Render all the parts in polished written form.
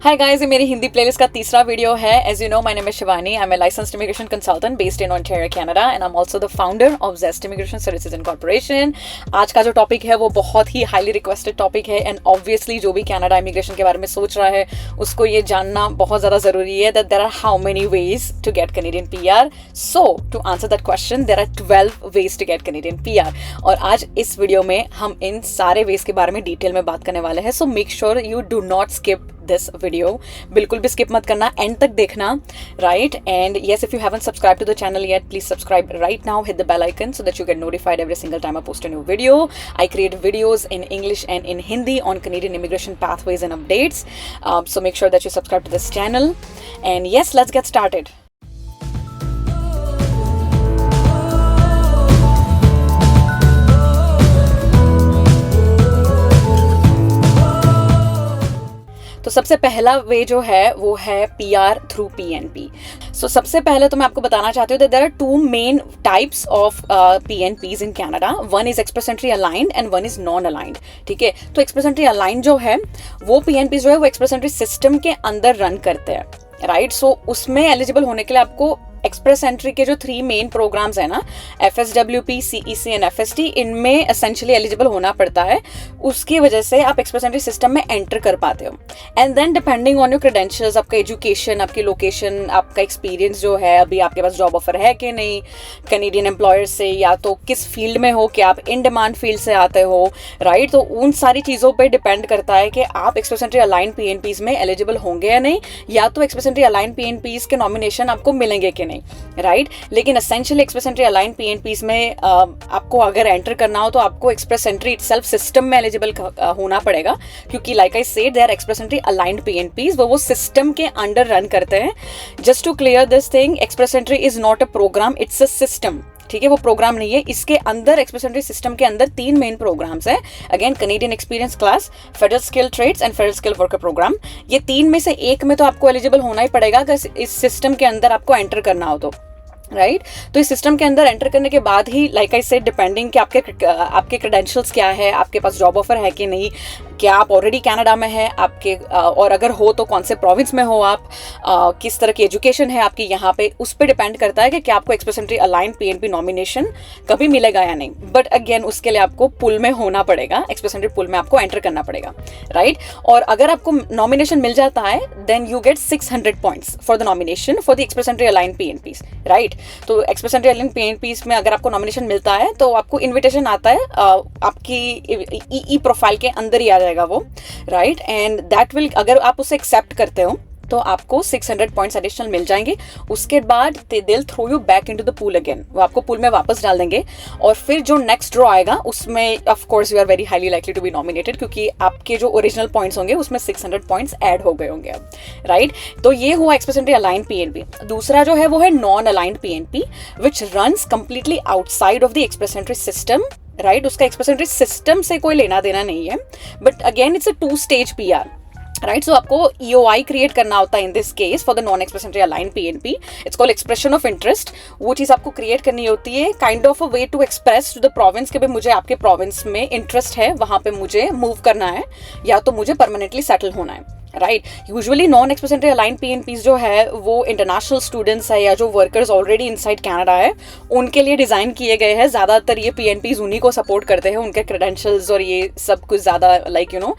Hi guys, ये मेरी Hindi playlist का तीसरा वीडियो है। As you know, my name is Shivani. I am a licensed immigration consultant based in Ontario, Canada, and I am also the founder of Zest immigration services incorporation. आज का जो topic है वो बहुत ही हाईली रिक्वेस्टेड टॉपिक है, and obviously जो भी कनाडा इमिग्रेशन के बारे में सोच रहा है उसको ये जानना बहुत ज़्यादा ज़रूरी है that there are how many ways to get Canadian PR। So to answer that question, there are 12 ways to get Canadian PR, और आज इस वीडियो में हम इन सारे वेज के बारे में डिटेल में बात करने वाले हैं। So make sure you do not skip this video, बिल्कुल भी स्किप मत करना, एंड तक देखना, right? And yes, if you haven't subscribe to the channel yet, please subscribe right now, hit the bell icon so that you get notified every single time I post a new video. I create videos in English and in Hindi on Canadian immigration pathways and updates, so make sure that you subscribe to this channel. And yes, let's get started. तो सबसे पहला वे जो है वो है PR through PNP। सो सबसे पहले तो मैं आपको बताना चाहती हूँ that there are two main types of PNPs in Canada. One is express entry aligned and one is non aligned. ठीक है, तो express entry aligned जो है वो PNPs जो है वो express entry system के अंदर रन करते हैं, राइट? सो उसमें एलिजिबल होने के लिए आपको एक्सप्रेस एंट्री के जो 3 मेन प्रोग्राम्स है ना, FSWP, CEC एंड FST, इनमें एसेंशियली एलिजिबल होना पड़ता है। उसकी वजह से आप एक्सप्रेस एंट्री सिस्टम में एंटर कर पाते हो। And then depending on your credentials, आपका एजुकेशन, आपकी लोकेशन, आपका एक्सपीरियंस जो है, अभी आपके पास जॉब ऑफर है कि नहीं कैनेडियन एम्प्लॉयर से, या तो किस फील्ड में हो, कि आप इन डिमांड फील्ड से आते हो, राइट? तो उन सारी चीज़ों पर डिपेंड करता है कि आप एक्सप्रेस एंट्री अलाइन PNPs में एलिजिबल होंगे या नहीं, या तो एक्सप्रेस एंट्री अलाइन PNPs के नॉमिनेशन आपको मिलेंगे कि नहीं, राइट? लेकिन essentially express entry align PNPs में आपको अगर एंटर करना हो तो आपको एक्सप्रेस एंट्री इटसेल्फ सिस्टम में एलिजिबल होना पड़ेगा, क्योंकि like I said, they are express entry aligned PNPs, वो सिस्टम के अंडर रन करते हैं। Just to clear this thing, express entry is not a program, it's a system. ठीक है, वो प्रोग्राम नहीं है। इसके अंदर एक्सप्रेस एंट्री सिस्टम के अंदर 3 मेन प्रोग्राम्स है। Again, Canadian experience class, federal skill trades and federal skill worker program. ये 3 में से एक में तो आपको एलिजिबल होना ही पड़ेगा अगर इस सिस्टम के अंदर आपको एंटर करना हो तो, राइट? तो इस सिस्टम के अंदर एंटर करने के बाद ही, लाइक आई सेड, डिपेंडिंग कि आपके क्रेडेंशियल्स क्या है, आपके पास जॉब ऑफर है कि नहीं, क्या आप ऑलरेडी कनाडा में हैं आपके, और अगर हो तो कौन से प्रोविंस में हो आप, किस तरह की एजुकेशन है आपकी यहाँ पे, उस पर डिपेंड करता है कि क्या आपको express entry align PNP nomination कभी मिलेगा या नहीं। बट अगेन, उसके लिए आपको पुल में होना पड़ेगा, एक्सप्रेस एंट्री पुल में आपको एंटर करना पड़ेगा, राइट? और अगर आपको नॉमिनेशन मिल जाता है then you get 600 points for the nomination for the express entry align PNPs, right? तो एक्सप्रेस एंट्री अलाइन PNPs में अगर आपको नॉमिनेशन मिलता है तो आपको इन्विटेशन आता है, आपकी ई प्रोफाइल के अंदर ही आ जाएगा वो, राइट? एंड दैट विल, अगर आप उसे एक्सेप्ट करते हो तो आपको 600 पॉइंट्स एडिशनल मिल जाएंगे। उसके बाद they will throw you back into the pool again, वो आपको पूल में वापस डाल देंगे, और फिर जो नेक्स्ट ड्रॉ आएगा उसमें of course you are very highly likely to be nominated, क्योंकि आपके जो ओरिजिनल पॉइंट्स होंगे उसमें 600 पॉइंट्स ऐड हो गए होंगे अब, राइट? तो ये हुआ एक्सप्रेस एंट्री अलाइन PNP। दूसरा जो है वो है non aligned PNP, which runs completely outside of the express entry system, right? उसका एक्सप्रेस एंट्री सिस्टम से कोई लेना देना नहीं है, but again it's a 2-stage PR, राइट? सो आपको EOI क्रिएट करना होता है in this case for the non express entry align PNP। It's called expression of interest. वो चीज़ आपको क्रिएट करनी होती है, kind of a way to express to the province कि भाई मुझे आपके प्रोविंस में इंटरेस्ट है, वहाँ पे मुझे मूव करना है, या तो मुझे परमानेंटली सेटल होना है, right? Usually non express entry align PNPs जो है वो इंटरनेशनल स्टूडेंट्स है या जो वर्कर्स ऑलरेडी इनसाइड कनाडा है उनके लिए डिज़ाइन किए गए हैं। ज़्यादातर ये PNPs उन्हीं को सपोर्ट करते हैं, उनके क्रेडेंशियल्स और ये सब कुछ ज़्यादा लाइक यू नो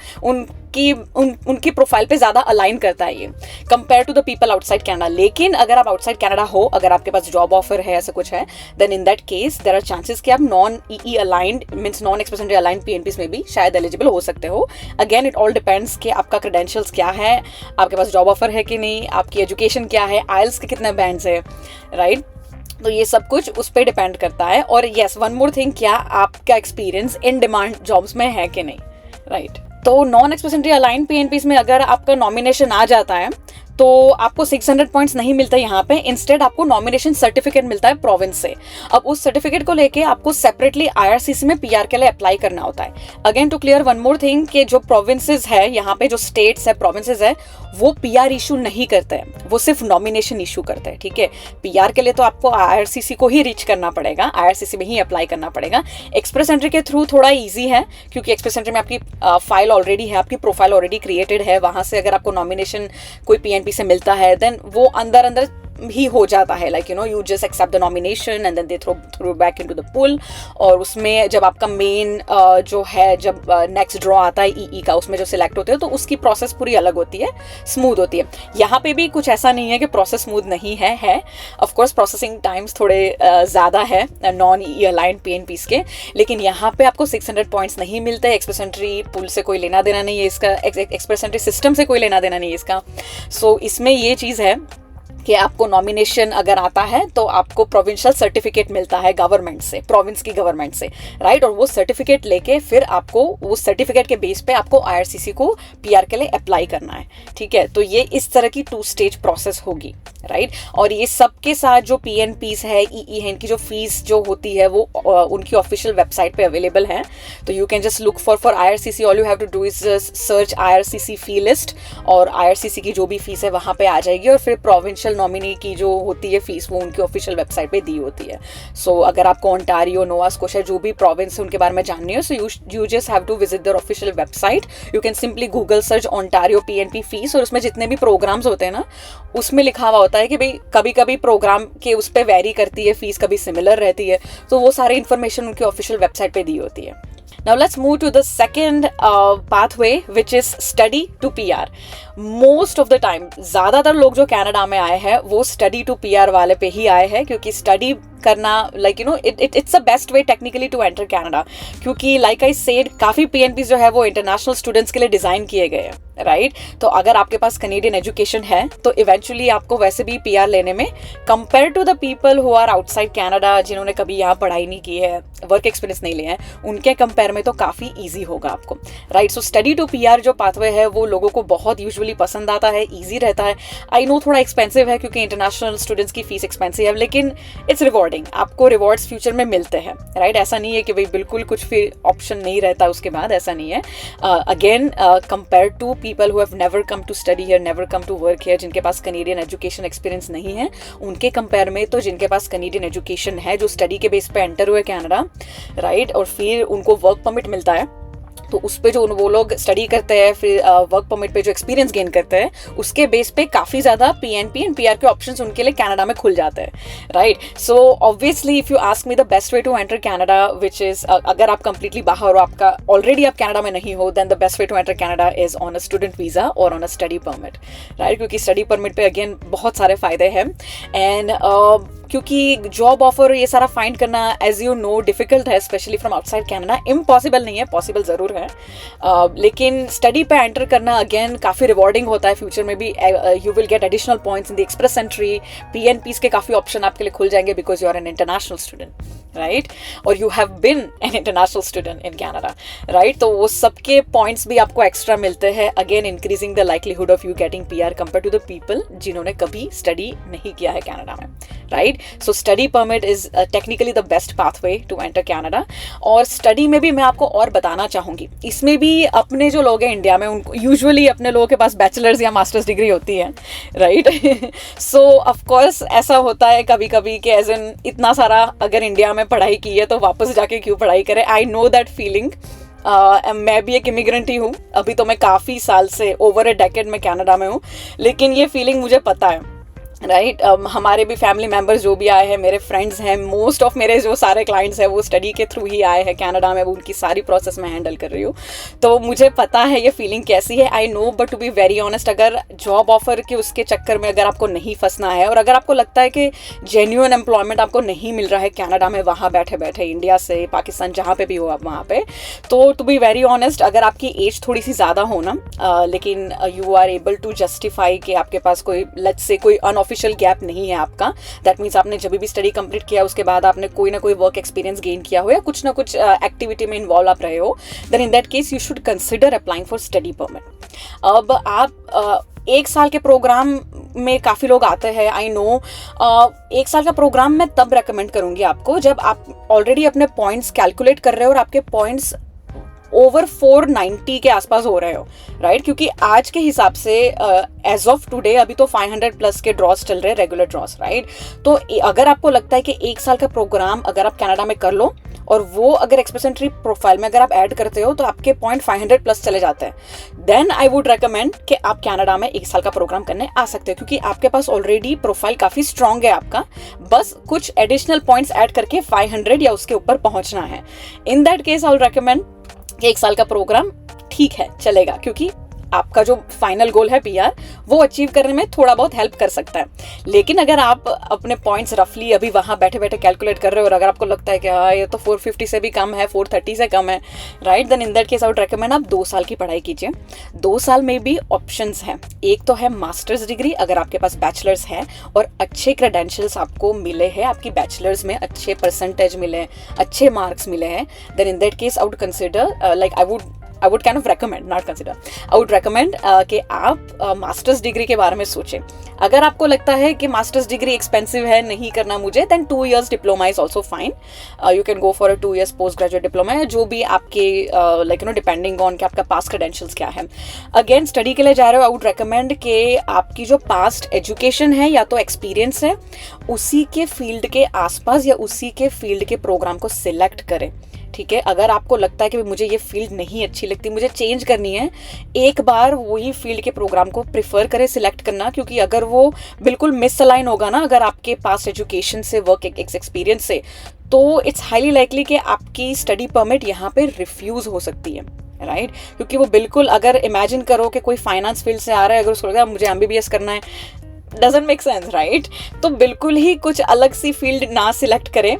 उनकी प्रोफाइल पे ज़्यादा अलाइन करता है ये, compare to the people outside Canada. लेकिन अगर आप आउटसाइड कनाडा हो, अगर आपके पास जॉब ऑफर है, ऐसा कुछ है, then in that case there are chances कि आप non EE aligned means non express entry aligned PNPs में भी शायद एलिजिबल हो सकते हो। अगेन, इट ऑल डिपेंड्स कि आपका क्रेडेंशियल्स क्या है, आपके पास जॉब ऑफर है कि नहीं, आपकी एजुकेशन क्या है, IELTS के कितने बैंड्स है, राइट? तो ये सब कुछ उस पर डिपेंड करता है। और येस, वन मोर थिंग, क्या आपका एक्सपीरियंस इन डिमांड जॉब्स में है कि नहीं, राइट? तो non express entry align PNPs में अगर आपका नॉमिनेशन आ जाता है तो आपको 600 पॉइंट्स नहीं मिलता यहाँ पे, इंस्टेड आपको नॉमिनेशन सर्टिफिकेट मिलता है प्रोविंस से। अब उस सर्टिफिकेट को लेके आपको सेपरेटली आईआरसीसी में पीआर के लिए अप्लाई करना होता है। Again to clear one more thing कि जो प्रोविंसेस है यहाँ पे, जो स्टेट्स है, प्रोविंसेस है, वो पीआर इशू नहीं करते हैं, वो सिर्फ नॉमिनेशन इशू करते हैं। ठीक है, पीआर के लिए तो आपको आईआरसीसी को ही रीच करना पड़ेगा, आईआरसीसी में ही अप्लाई करना पड़ेगा। एक्सप्रेस एंट्री के थ्रू थोड़ा इजी है, क्योंकि एक्सप्रेस एंट्री में आपकी फाइल ऑलरेडी है, आपकी प्रोफाइल ऑलरेडी क्रिएटेड है। वहां से अगर आपको नॉमिनेशन कोई पीएनपी से मिलता है, देन वो अंदर अंदर ही हो जाता है, like you just accept the nomination and then they throw back into the pool. और उसमें जब आपका मेन जो है, जब नेक्स्ट ड्रॉ आता है ईई का, उसमें जो सिलेक्ट होते हो, तो उसकी प्रोसेस पूरी अलग होती है, स्मूथ होती है। यहाँ पे भी कुछ ऐसा नहीं है कि प्रोसेस स्मूथ नहीं है ऑफकोर्स प्रोसेसिंग टाइम्स थोड़े ज़्यादा है नॉन ई अलाइंड पीएनपीज के, लेकिन यहाँ पे आपको 600 पॉइंट्स नहीं मिलते। एक्सप्रेस एंट्री पुल से कोई लेना देना नहीं है इसका, एक्सप्रेस एंट्री सिस्टम से कोई लेना देना नहीं है इसका। सो इसमें ये चीज़ है कि आपको नॉमिनेशन अगर आता है तो आपको प्रोविंशियल सर्टिफिकेट मिलता है गवर्नमेंट से, प्रोविंस की गवर्नमेंट से, राइट। और वो सर्टिफिकेट लेके फिर आपको उस सर्टिफिकेट के बेस पे आपको आईआरसीसी को पीआर के लिए अप्लाई करना है। ठीक है, तो ये इस तरह की 2 स्टेज प्रोसेस होगी, राइट। और ये सबके साथ जो पीएनपीस है, ईई है, इनकी जो फीस जो होती है वो उनकी ऑफिशियल वेबसाइट पे अवेलेबल है। तो you can just look for IRCC, all you have to do is search IRCC fee list, और आईआरसीसी की जो भी फीस है वहाँ पे आ जाएगी। और फिर प्रोविंशियल नॉमिनी की जो होती है फीस, वो उनकी ऑफिशियल वेबसाइट पे दी होती है। सो अगर आपको ओंटारियो, नोवा स्कोशिया, जो भी प्रोविंस है उनके बारे में जाननी हो, so you just have to visit their official website. You can simply Google search Ontario PNP fees, और उसमें जितने भी प्रोग्राम्स होते हैं ना, उसमें लिखा हुआ होता है कि भाई कभी कभी प्रोग्राम के उस पर वेरी करती है फीस, कभी सिमिलर रहती है, तो वो सारी इन्फॉर्मेशन उनकी ऑफिशियल वेबसाइट पे दी होती है। Now let's move to the second pathway, which is study to PR. Most of the time, ज़्यादातर लोग जो कनाडा में आए हैं वो study to PR वाले पे ही आए हैं, क्योंकि study करना it's the best way technically to enter Canada, क्योंकि like I said, काफ़ी PNPs जो है वो इंटरनेशनल स्टूडेंट्स के लिए डिज़ाइन किए गए हैं, राइट। तो अगर आपके पास कनेडियन एजुकेशन है तो इवेंचुअली आपको वैसे भी PR लेने में, compare to the people who are outside Canada, जिन्होंने कभी यहाँ पढ़ाई नहीं की है, वर्क एक्सपीरियंस नहीं लिया है, उनके कंपेयर में तो काफ़ी ईजी होगा आपको, right. So study to PR जो पाथवे है वो लोगों को बहुत यूजुअली पसंद आता है, ईजी रहता है। आई नो थोड़ा एक्सपेंसिव है क्योंकि इंटरनेशनल स्टूडेंट्स की फीस एक्सपेंसिव है, लेकिन इट्स रिवॉर्डिंग, आपको रिवॉर्ड्स फ्यूचर में मिलते हैं, राइट। ऐसा नहीं है कि भाई बिल्कुल कुछ फिर ऑप्शन नहीं रहता उसके बाद, ऐसा नहीं है। Again compare to people who have never come to study here, never come to work here, जिनके पास कनेडियन एजुकेशन एक्सपीरियंस नहीं है, उनके कंपेयर में तो जिनके पास कनेडियन एजुकेशन है, जो स्टडी के बेस पे एंटर हुए कनाडा, राइट, और फिर उनको वर्क परमिट मिलता है, तो उस पे जो वो लोग स्टडी करते हैं, फिर वर्क परमिट पे जो एक्सपीरियंस गेन करते हैं, उसके बेस पे काफ़ी ज़्यादा PNP एंड PR के ऑप्शंस उनके लिए कनाडा में खुल जाते हैं, right. So obviously if you ask me the best way to enter Canada, which is, अगर आप कंप्लीटली बाहर हो, आपका ऑलरेडी आप कनाडा में नहीं हो, then the best way to enter Canada is on a student visa और on a study permit, right. क्योंकि स्टडी परमिट पे अगेन बहुत सारे फ़ायदे हैं, एंड क्योंकि जॉब ऑफर ये सारा फाइंड करना, एज यू नो, डिफिकल्ट है, specially from outside Canada. Impossible नहीं है, पॉसिबल ज़रूर है, लेकिन स्टडी पे एंटर करना अगेन काफ़ी रिवॉर्डिंग होता है। फ्यूचर में भी you will get additional points in the express entry, PNPs के काफ़ी ऑप्शन आपके लिए खुल जाएंगे, because you are an international student, right, और you have been an international student in Canada, right. तो वो सबके पॉइंट्स भी आपको एक्स्ट्रा मिलते हैं, again increasing the likelihood of you getting PR compare to the people जिन्होंने कभी स्टडी नहीं किया है कैनेडा में, right. So study permit is technically the best pathway to enter Canada. और स्टडी में भी मैं आपको और बताना चाहूँगी, इसमें भी अपने जो लोग हैं इंडिया में, उनको यूजुअली अपने लोगों के पास बैचलर्स या मास्टर्स डिग्री होती है, राइट। सो ऑफकोर्स ऐसा होता है कभी कभी कि एज एन इतना सारा अगर इंडिया में पढ़ाई की है तो वापस जाके क्यों पढ़ाई करें। आई नो दैट फीलिंग, मैं भी एक इमिग्रेंट ही हूँ, अभी तो मैं काफ़ी साल से, ओवर ए डेकेड में कनाडा में हूँ, लेकिन ये फीलिंग मुझे पता है, राइट। हमारे भी फैमिली मेम्बर्स जो भी आए हैं, मेरे फ्रेंड्स हैं, मोस्ट ऑफ मेरे जो सारे क्लाइंट्स हैं वो स्टडी के थ्रू ही आए हैं कनाडा में, वो उनकी सारी प्रोसेस मैं हैंडल कर रही हूँ, तो मुझे पता है ये फीलिंग कैसी है। I know, but to be very honest, अगर जॉब ऑफर के उसके चक्कर में अगर आपको नहीं फंसना है, और अगर आपको लगता है कि जेन्युइन एम्प्लॉयमेंट आपको नहीं मिल रहा है कनाडा में, वहाँ बैठे बैठे इंडिया से, पाकिस्तान, जहाँ पे भी हो आप वहाँ पे, तो टू बी वेरी ऑनेस्ट, अगर आपकी एज थोड़ी सी ज़्यादा हो ना, लेकिन you are able to justify कि आपके पास कोई, लेट्स से, कोई अनऑफिशियल गैप नहीं है आपका, दैट मीन्स आपने जब भी स्टडी कंप्लीट किया उसके बाद आपने कोई ना कोई वर्क एक्सपीरियंस गेन किया हो, या कुछ ना कुछ एक्टिविटी में इन्वॉल्व आप रहे हो, then in that case you should consider applying for study permit. अब आप 1 साल के प्रोग्राम में काफ़ी लोग आते हैं, आई नो। 1 साल का प्रोग्राम मैं तब रेकमेंड करूँगी आपको जब आप ऑलरेडी अपने पॉइंट्स कैलकुलेट कर रहे हो और आपके पॉइंट्स ओवर 490 के आसपास हो रहे हो, राइट? क्योंकि आज के हिसाब से एज ऑफ टुडे अभी तो 500 प्लस के ड्रॉस चल रहे हैं, रेगुलर ड्रॉस, राइट? तो अगर आपको लगता है कि 1 साल का प्रोग्राम अगर आप कनाडा में कर लो और वो अगर एक्सप्रेस एंट्री प्रोफाइल में अगर आप ऐड करते हो तो आपके पॉइंट 500 प्लस चले जाते हैं, देन आई वुड रेकमेंड कि आप कनाडा में 1 साल का प्रोग्राम करने आ सकते हो, क्योंकि आपके पास ऑलरेडी प्रोफाइल काफ़ी स्ट्रांग है आपका, बस कुछ एडिशनल पॉइंट्स ऐड करके 500 या उसके ऊपर पहुंचना है। इन that case I will recommend कि 1 साल का प्रोग्राम ठीक है, चलेगा, क्योंकि आपका जो फाइनल गोल है पीआर वो अचीव करने में थोड़ा बहुत हेल्प कर सकता है। लेकिन अगर आप अपने पॉइंट्स रफली अभी वहाँ बैठे बैठे कैलकुलेट कर रहे हो और अगर आपको लगता है कि हाँ ये तो 450 से भी कम है, 430 से कम है, right, then in that case I would recommend आप 2 साल की पढ़ाई कीजिए। 2 साल में भी ऑप्शंस हैं। एक तो है मास्टर्स डिग्री, अगर आपके पास बैचलर्स है और अच्छे क्रेडेंशियल्स आपको मिले हैं, आपकी बैचलर्स में अच्छे परसेंटेज मिले, अच्छे मार्क्स मिले हैं, then in that case I would consider like I would kind of recommend, not consider, I would recommend कि आप मास्टर्स डिग्री के बारे में सोचें। अगर आपको लगता है कि मास्टर्स डिग्री एक्सपेंसिव है, नहीं करना मुझे, then 2 years diploma is also fine. You can go for a 2 years post graduate diploma, जो भी आपके लाइक डिपेंडिंग ऑन कि आपका पास्ट क्रेडेंशियल्स क्या है। अगेन स्टडी के लिए जा रहे हो, आई वुड रिकमेंड कि आपकी जो पास्ट एजुकेशन है या तो एक्सपीरियंस है, उसी के फील्ड के आसपास या उसी के फील्ड के प्रोग्राम को सिलेक्ट करें, ठीक है? अगर आपको लगता है कि मुझे ये फील्ड नहीं अच्छी लगती, मुझे चेंज करनी है, एक बार वही फील्ड के प्रोग्राम को प्रिफर करें सिलेक्ट करना, क्योंकि अगर वो बिल्कुल मिसअलाइन होगा ना अगर आपके पास एजुकेशन से, वर्क एक्सपीरियंस से, तो इट्स हाईली लाइकली कि आपकी स्टडी परमिट यहाँ पे रिफ्यूज़ हो सकती है, राइट? क्योंकि वो बिल्कुल, अगर इमेजिन करो कि कोई फाइनेंस फील्ड से आ रहा है, अगर उसको लगता है मुझे MBBS करना है, डजंट मेक सेंस, राइट? तो बिल्कुल ही कुछ अलग सी फील्ड ना सिलेक्ट करें।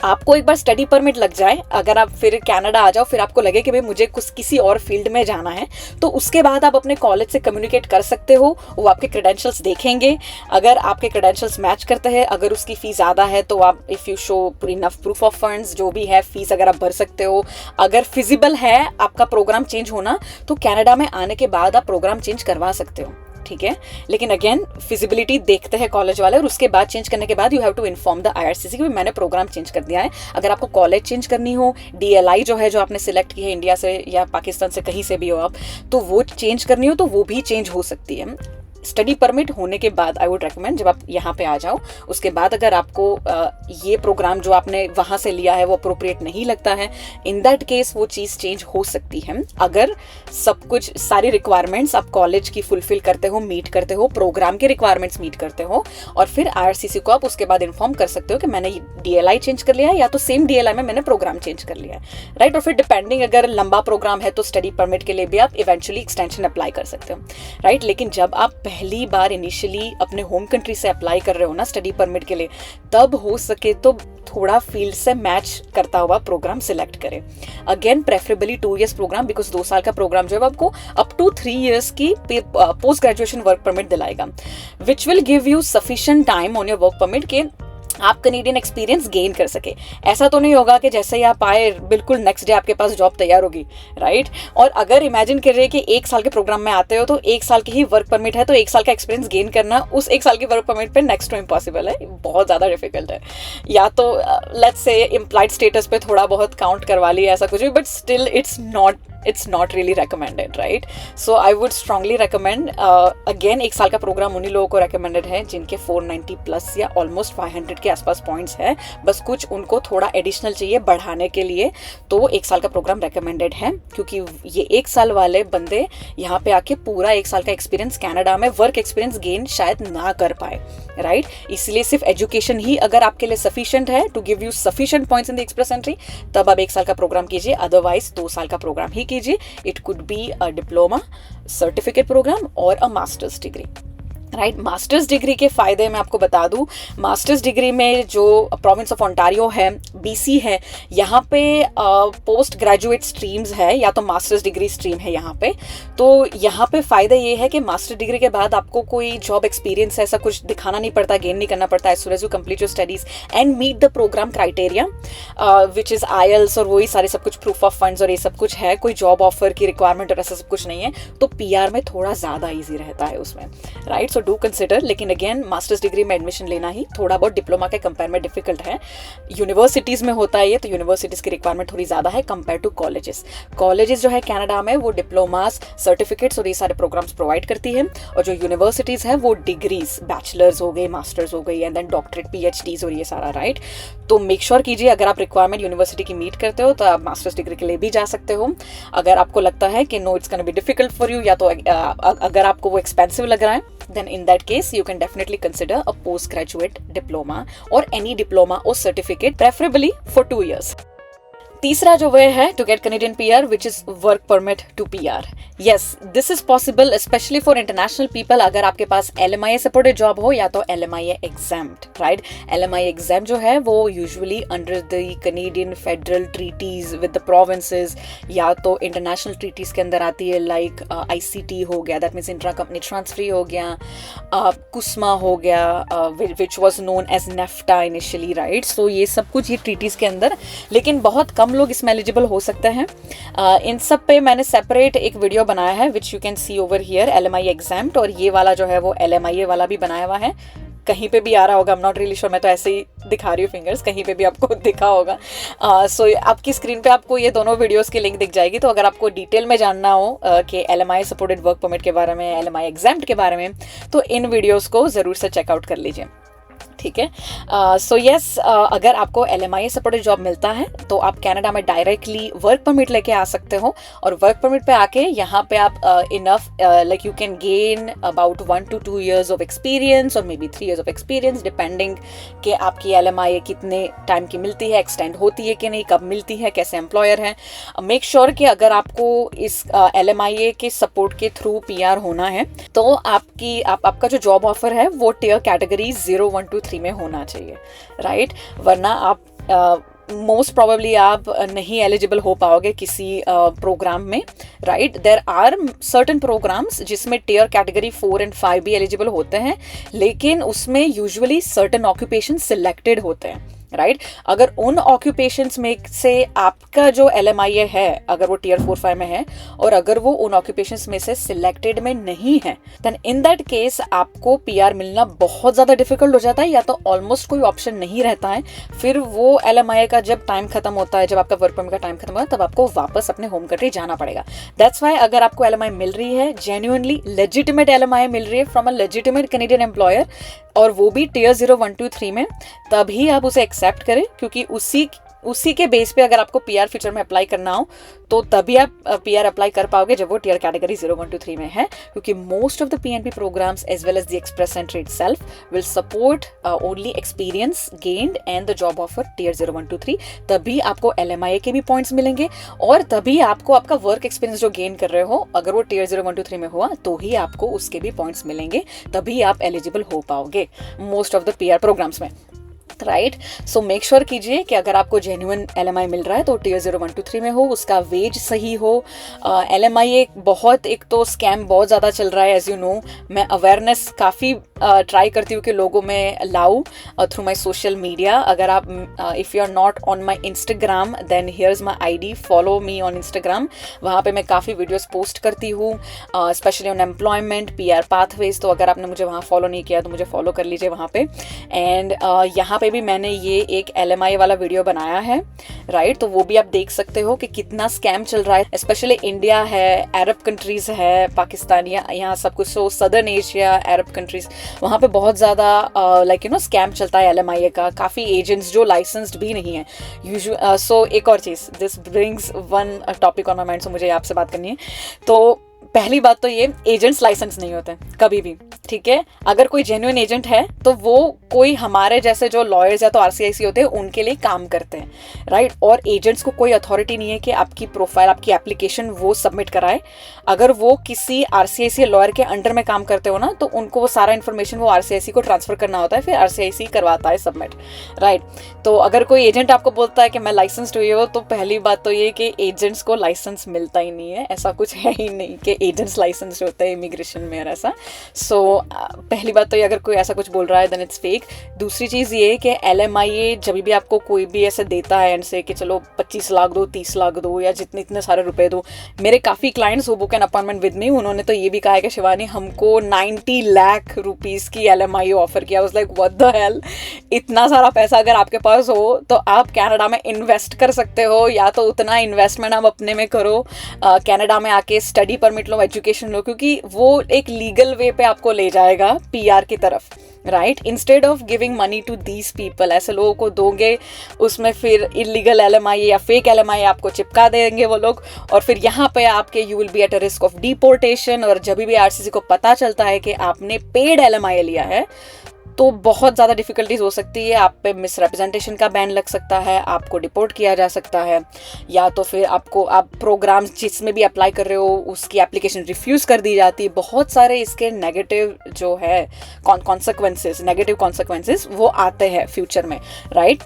आपको एक बार स्टडी परमिट लग जाए, अगर आप फिर कनाडा आ जाओ, फिर आपको लगे कि भाई मुझे किसी और फील्ड में जाना है, तो उसके बाद आप अपने कॉलेज से कम्युनिकेट कर सकते हो। वो आपके क्रेडेंशियल्स देखेंगे, अगर आपके क्रेडेंशियल्स मैच करते हैं, अगर उसकी फ़ीस ज़्यादा है तो आप if you show enough proof of funds, जो भी है फीस अगर आप भर सकते हो। अगर फिजिबल है आपका प्रोग्राम चेंज होना, तो कनाडा में आने के बाद आप प्रोग्राम चेंज करवा सकते हो, ठीक है? लेकिन अगेन फिजिबिलिटी देखते हैं कॉलेज वाले, और उसके बाद चेंज करने के बाद you have to inform the IRCC कि मैंने प्रोग्राम चेंज कर दिया है। अगर आपको कॉलेज चेंज करनी हो, DLI जो है, जो आपने सिलेक्ट की है इंडिया से या पाकिस्तान से, कहीं से भी हो आप, तो वो चेंज करनी हो तो वो भी चेंज हो सकती है। स्टडी परमिट होने के बाद आई वुड रेकमेंड जब आप यहाँ पे आ जाओ, उसके बाद अगर आपको ये प्रोग्राम जो आपने वहाँ से लिया है वो अप्रोप्रिएट नहीं लगता है, इन दैट केस वो चीज़ चेंज हो सकती है। अगर सब कुछ, सारी रिक्वायरमेंट्स आप कॉलेज की फुलफिल करते हो, मीट करते हो, प्रोग्राम के रिक्वायरमेंट्स मीट करते हो, और फिर IRCC को आप उसके बाद इन्फॉर्म कर सकते हो कि मैंने DLI चेंज कर लिया है, या तो सेम DLI में मैंने प्रोग्राम चेंज कर लिया है, राइट? और फिर डिपेंडिंग, अगर लंबा प्रोग्राम है तो स्टडी परमिट के लिए भी आप इवेंचुअली एक्सटेंशन अप्लाई कर सकते हो, राइट? लेकिन जब आप पहली बार इनिशियली अपने होम कंट्री से अप्लाई कर रहे हो ना स्टडी परमिट के लिए, तब हो सके तो थोड़ा फील्ड से मैच करता हुआ प्रोग्राम सिलेक्ट करें। Again preferably 2 years program, because 2 साल का प्रोग्राम जो है आपको अप टू 3 years की पोस्ट ग्रेजुएशन वर्क परमिट दिलाएगा, which will give you sufficient time on your work permit के आप कनेडियन एक्सपीरियंस गेन कर सके। ऐसा तो नहीं होगा कि जैसे ही आप आए बिल्कुल नेक्स्ट डे आपके पास जॉब तैयार होगी, राइट? और अगर इमेजिन कर रहे हैं कि 1 साल के प्रोग्राम में आते हो तो 1 साल की ही वर्क परमिट है, तो 1 साल का एक्सपीरियंस गेन करना उस 1 साल की वर्क परमिट पे नेक्स्ट टू इम्पॉसिबल है, बहुत ज़्यादा डिफिकल्ट है। या तो लेट्स से एम्प्लॉयड स्टेटस पे थोड़ा बहुत काउंट करवा लिया ऐसा कुछ भी, but still it's not really recommended, right? So I would strongly recommend again 1 साल का प्रोग्राम उन्हीं लोगों को recommended है जिनके 490 प्लस या ऑलमोस्ट 500 के आसपास पॉइंट्स है, बस कुछ उनको थोड़ा एडिशनल चाहिए बढ़ाने के लिए, तो 1 साल का प्रोग्राम recommended है। क्योंकि ये 1 साल वाले बंदे यहाँ पे आके पूरा 1 साल का एक्सपीरियंस कनाडा में वर्क एक्सपीरियंस गेन शायद ना कर पाए, राइट? इसलिए सिर्फ एजुकेशन ही अगर आपके लिए सफिशिएंट है to give you sufficient points in the express entry, तब आप 1 साल का प्रोग्राम कीजिए, अदरवाइज 2 साल का प्रोग्राम ही कीजिए। It could be a diploma, certificate programme और a masters degree, right? Masters degree के फ़ायदे मैं आपको बता दूं, मास्टर्स डिग्री में जो प्रोविंस ऑफ ओंटारियो है, BC है, यहाँ पे पोस्ट ग्रेजुएट स्ट्रीम्स है या तो मास्टर्स डिग्री स्ट्रीम है यहाँ पे। तो यहाँ पे फ़ायदा ये है कि मास्टर डिग्री के बाद आपको कोई जॉब एक्सपीरियंस ऐसा कुछ दिखाना नहीं पड़ता, गेन नहीं करना पड़ता, as soon as you complete your studies and meet the program criteria which is IELTS और वही सारे सब कुछ, प्रूफ ऑफ फंड्स और ये सब कुछ है, कोई जॉब ऑफर की रिक्वायरमेंट और ऐसा सब कुछ नहीं है, तो PR में थोड़ा ज़्यादा ईजी रहता है उसमें, राइट? सो तो डू कंसिडर, लेकिन अगेन मास्टर्स डिग्री में एडमिशन लेना ही थोड़ा बहुत डिप्लोमा के कंपेयर में डिफिकल्ट है। यूनिवर्सिटीज़ में होता है ये, तो यूनिवर्सिटीज़ की रिक्वायरमेंट थोड़ी ज़्यादा है कंपेयर टू कॉलेजेस। कॉलेजेस जो है कनाडा में वो डिप्लोमास, सर्टिफिकेट्स और ये सारे प्रोग्राम्स प्रोवाइड करती है, और जो यूनिवर्सिटीज़ है वो डिग्रीज, बैचलर्स हो गई, मास्टर्स हो गई, एंड देन डॉक्टरेट, PhDs और ये सारा, राइट। तो मेक श्योर कीजिए अगर आप रिक्वायरमेंट यूनिवर्सिटी की मीट करते हो तो आप मास्टर्स डिग्री के लिए भी जा सकते हो। अगर आपको लगता है कि no it's gonna be difficult for you, या तो अगर आपको वो एक्सपेंसिव लग रहा है, then in that case you can definitely consider a postgraduate diploma or any diploma or certificate, preferably for 2 years. तीसरा जो वे है to get Canadian PR, which is work permit to PR. Yes, this is possible specially for international people अगर आपके पास LMIA supported job हो या तो LMIA exempt, right. LMIA exempt जो है वो usually under the Canadian federal treaties with the provinces या तो इंटरनेशनल ट्रीटीज के अंदर आती है, लाइक ICT हो गया, that means intra company transfer हो गया, कुस्मा हो गया which was known as NAFTA initially, right. So ये सब कुछ ये ट्रीटीज के अंदर, लेकिन बहुत कम लोग इसमें एलिजिबल हो सकते हैं। इन सब पे मैंने सेपरेट एक वीडियो बनाया है which you can see over here, LMIA examined, और ये वाला जो है वो LMIA वाला भी बनाया हुआ है, कहीं पे भी आ रहा होगा, आई एम नॉट रियली श्योर, मैं तो ऐसे ही दिखा रही हूँ फिंगर्स, कहीं पे भी आपको दिखा होगा। सो आपकी स्क्रीन पे आपको ये दोनों वीडियोस की लिंक दिख जाएगी, तो अगर आपको डिटेल में जानना हो कि LMIA सपोर्टेड वर्क परमिट के बारे में, LMIA एग्जाम्ड के बारे में, तो इन वीडियोस को ज़रूर से चेकआउट कर लीजिए, ठीक है। सो यस, अगर आपको LMIA सपोर्टेड जॉब मिलता है तो आप कनाडा में डायरेक्टली वर्क परमिट लेके आ सकते हो, और वर्क परमिट पे आके यहाँ पे आप enough like you can gain about 1 to 2 years of experience और may be 3 years of experience, depending कि आपकी LMIA कितने टाइम की मिलती है, एक्सटेंड होती है कि नहीं, कब मिलती है, कैसे एम्प्लॉयर है। मेक श्योर कि अगर आपको इस LMIA के सपोर्ट के थ्रू PR होना है तो आपका जो जॉब ऑफर है वो टियर कैटेगरी 0, 1, 2, 3 में होना चाहिए, राइट। वरना आप मोस्ट प्रोबेबली आप नहीं एलिजिबल हो पाओगे किसी प्रोग्राम में, right. There are certain programs जिसमें टियर कैटेगरी 4 and 5 भी एलिजिबल होते हैं, लेकिन उसमें यूजुअली सर्टन ऑक्यूपेशन सिलेक्टेड होते हैं, राइट। अगर उन ऑक्यूपेशंस में से आपका जो LMIA है अगर वो टियर 4, 5 में है और अगर वो उन ऑक्यूपेशंस में से सिलेक्टेड में नहीं है, देन इन दैट केस आपको PR मिलना बहुत ज़्यादा डिफिकल्ट हो जाता है, या तो ऑलमोस्ट कोई ऑप्शन नहीं रहता है। फिर वो LMIA का जब टाइम खत्म होता है, जब आपका वर्क परमिट का टाइम खत्म होता है, तब आपको वापस अपने होम कंट्री जाना पड़ेगा। दैट्स वाई अगर आपको LMIA मिल रही है, जेन्युइनली लेजिटिमेट LMIA मिल रही है from a legitimate Canadian employer, और वो भी टियर 0, 1, 2, 3 में, तभी आप उसे एक्सेप्ट करें, क्योंकि उसी के बेस पे अगर आपको PR फ्यूचर में अप्लाई करना हो तो तभी आप PR अप्लाई कर पाओगे जब वो टियर कैटेगरी 0, 1, 2, 3 में है, क्योंकि most of the PNP programs as well as the express entry itself will support only experience gained and the job offer tier 0, 1, 2, 3। तभी आपको LMIA के भी पॉइंट्स मिलेंगे, और तभी आपको आपका वर्क एक्सपीरियंस जो गेन कर रहे हो अगर वो टियर 0, 1, 2, 3 में हुआ तो ही आपको उसके भी पॉइंट्स मिलेंगे, तभी आप एलिजिबल हो पाओगे most of the PR programs में, राइट। सो मेक श्योर कीजिए कि अगर आपको जेन्युइन LMIA मिल रहा है तो टियर 0, 1, 2, 3 में हो, उसका वेज सही हो। LMIA बहुत, एक तो स्कैम बहुत ज़्यादा चल रहा है, एज यू नो। मैं अवेयरनेस काफ़ी ट्राई करती हूँ कि लोगों में लाऊं थ्रू माई सोशल मीडिया। अगर आप if you are not on my Instagram then here is my ID, follow me on Instagram. वहाँ पे मैं काफ़ी वीडियोस पोस्ट करती हूँ, specially on employment, PR pathways. तो अगर आपने मुझे वहाँ फॉलो नहीं किया तो मुझे फॉलो कर लीजिए वहाँ पे। एंड यहाँ पे भी मैंने ये एक LMIA वाला वीडियो बनाया है, राइट। तो वो भी आप देख सकते हो कि कितना स्कैम चल रहा है, स्पेशली इंडिया है, अरब कंट्रीज है, पाकिस्तान, यहाँ सब कुछ। सो सदर्न एशिया, अरब कंट्रीज, वहाँ पे बहुत ज़्यादा लाइक यू नो स्कैम चलता है LMIA का। काफ़ी एजेंट्स जो लाइसेंस्ड भी नहीं है यूजुअल। सो एक और चीज़, this brings one topic on my mind, so मुझे आपसे बात करनी है। तो पहली बात तो ये, एजेंट्स लाइसेंस नहीं होते कभी भी, ठीक है। अगर कोई जेन्युइन एजेंट है तो वो कोई हमारे जैसे जो लॉयर्स या तो RCIC होते हैं उनके लिए काम करते हैं, राइट। और एजेंट्स को कोई अथॉरिटी नहीं है कि आपकी प्रोफाइल, आपकी एप्लीकेशन वो सबमिट कराए। अगर वो किसी RCIC लॉयर के अंडर में काम करते हो ना, तो उनको वो सारा इन्फॉर्मेशन वो RCIC को ट्रांसफर करना होता है, फिर RCIC करवाता है सबमिट, राइट। तो अगर कोई एजेंट आपको बोलता है कि मैं लाइसेंस्ड हुई हो, तो पहली बात तो ये कि एजेंट्स को लाइसेंस मिलता ही नहीं है, ऐसा कुछ है ही नहीं कि एजेंट्स लाइसेंस होते हैं इमिग्रेशन में और ऐसा। सो पहली बात तो ये, अगर कोई ऐसा कुछ बोल रहा है देन इट्स फेक। दूसरी चीज़ ये कि LMIA जब भी आपको कोई भी ऐसे देता है एंड से कि चलो 25 लाख दो, 30 लाख दो, या जितने इतने सारे रुपए दो, मेरे काफ़ी clients who book an appointment with मी, उन्होंने तो ये भी कहा है कि शिवानी हमको 90 लाख रुपीज़ की LMIA ऑफर किया। Was like what the hell, इतना सारा पैसा अगर आपके पास हो तो आप कनाडा में इन्वेस्ट कर सकते हो, या तो उतना इन्वेस्टमेंट आप अपने में करो, कनाडा में आके स्टडी परमिट लो, एजुकेशन लो, क्योंकि वो एक लीगल वे पे आपको ले जाएगा PR की तरफ, right. Instead of giving money to these people, ऐसे लोगों को दोगे, उसमें फिर इलीगल LMIA या फेक LMIA आपको चिपका देंगे वो लोग, और फिर यहाँ पे आपके you will B at a risk of deportation. और जब भी RCC को पता चलता है कि आपने पेड LMIA लिया है तो बहुत ज़्यादा डिफ़िकल्टीज हो सकती है, आप पे मिसरिप्रेजेंटेशन का बैन लग सकता है, आपको डिपोर्ट किया जा सकता है, या तो फिर आपको आप प्रोग्राम्स जिसमें भी अप्लाई कर रहे हो उसकी एप्लीकेशन रिफ्यूज़ कर दी जाती है। बहुत सारे इसके नेगेटिव जो है कॉन्सिक्वेंसेस, नेगेटिव कॉन्सिक्वेंसेस वो आते हैं फ्यूचर में, राइट।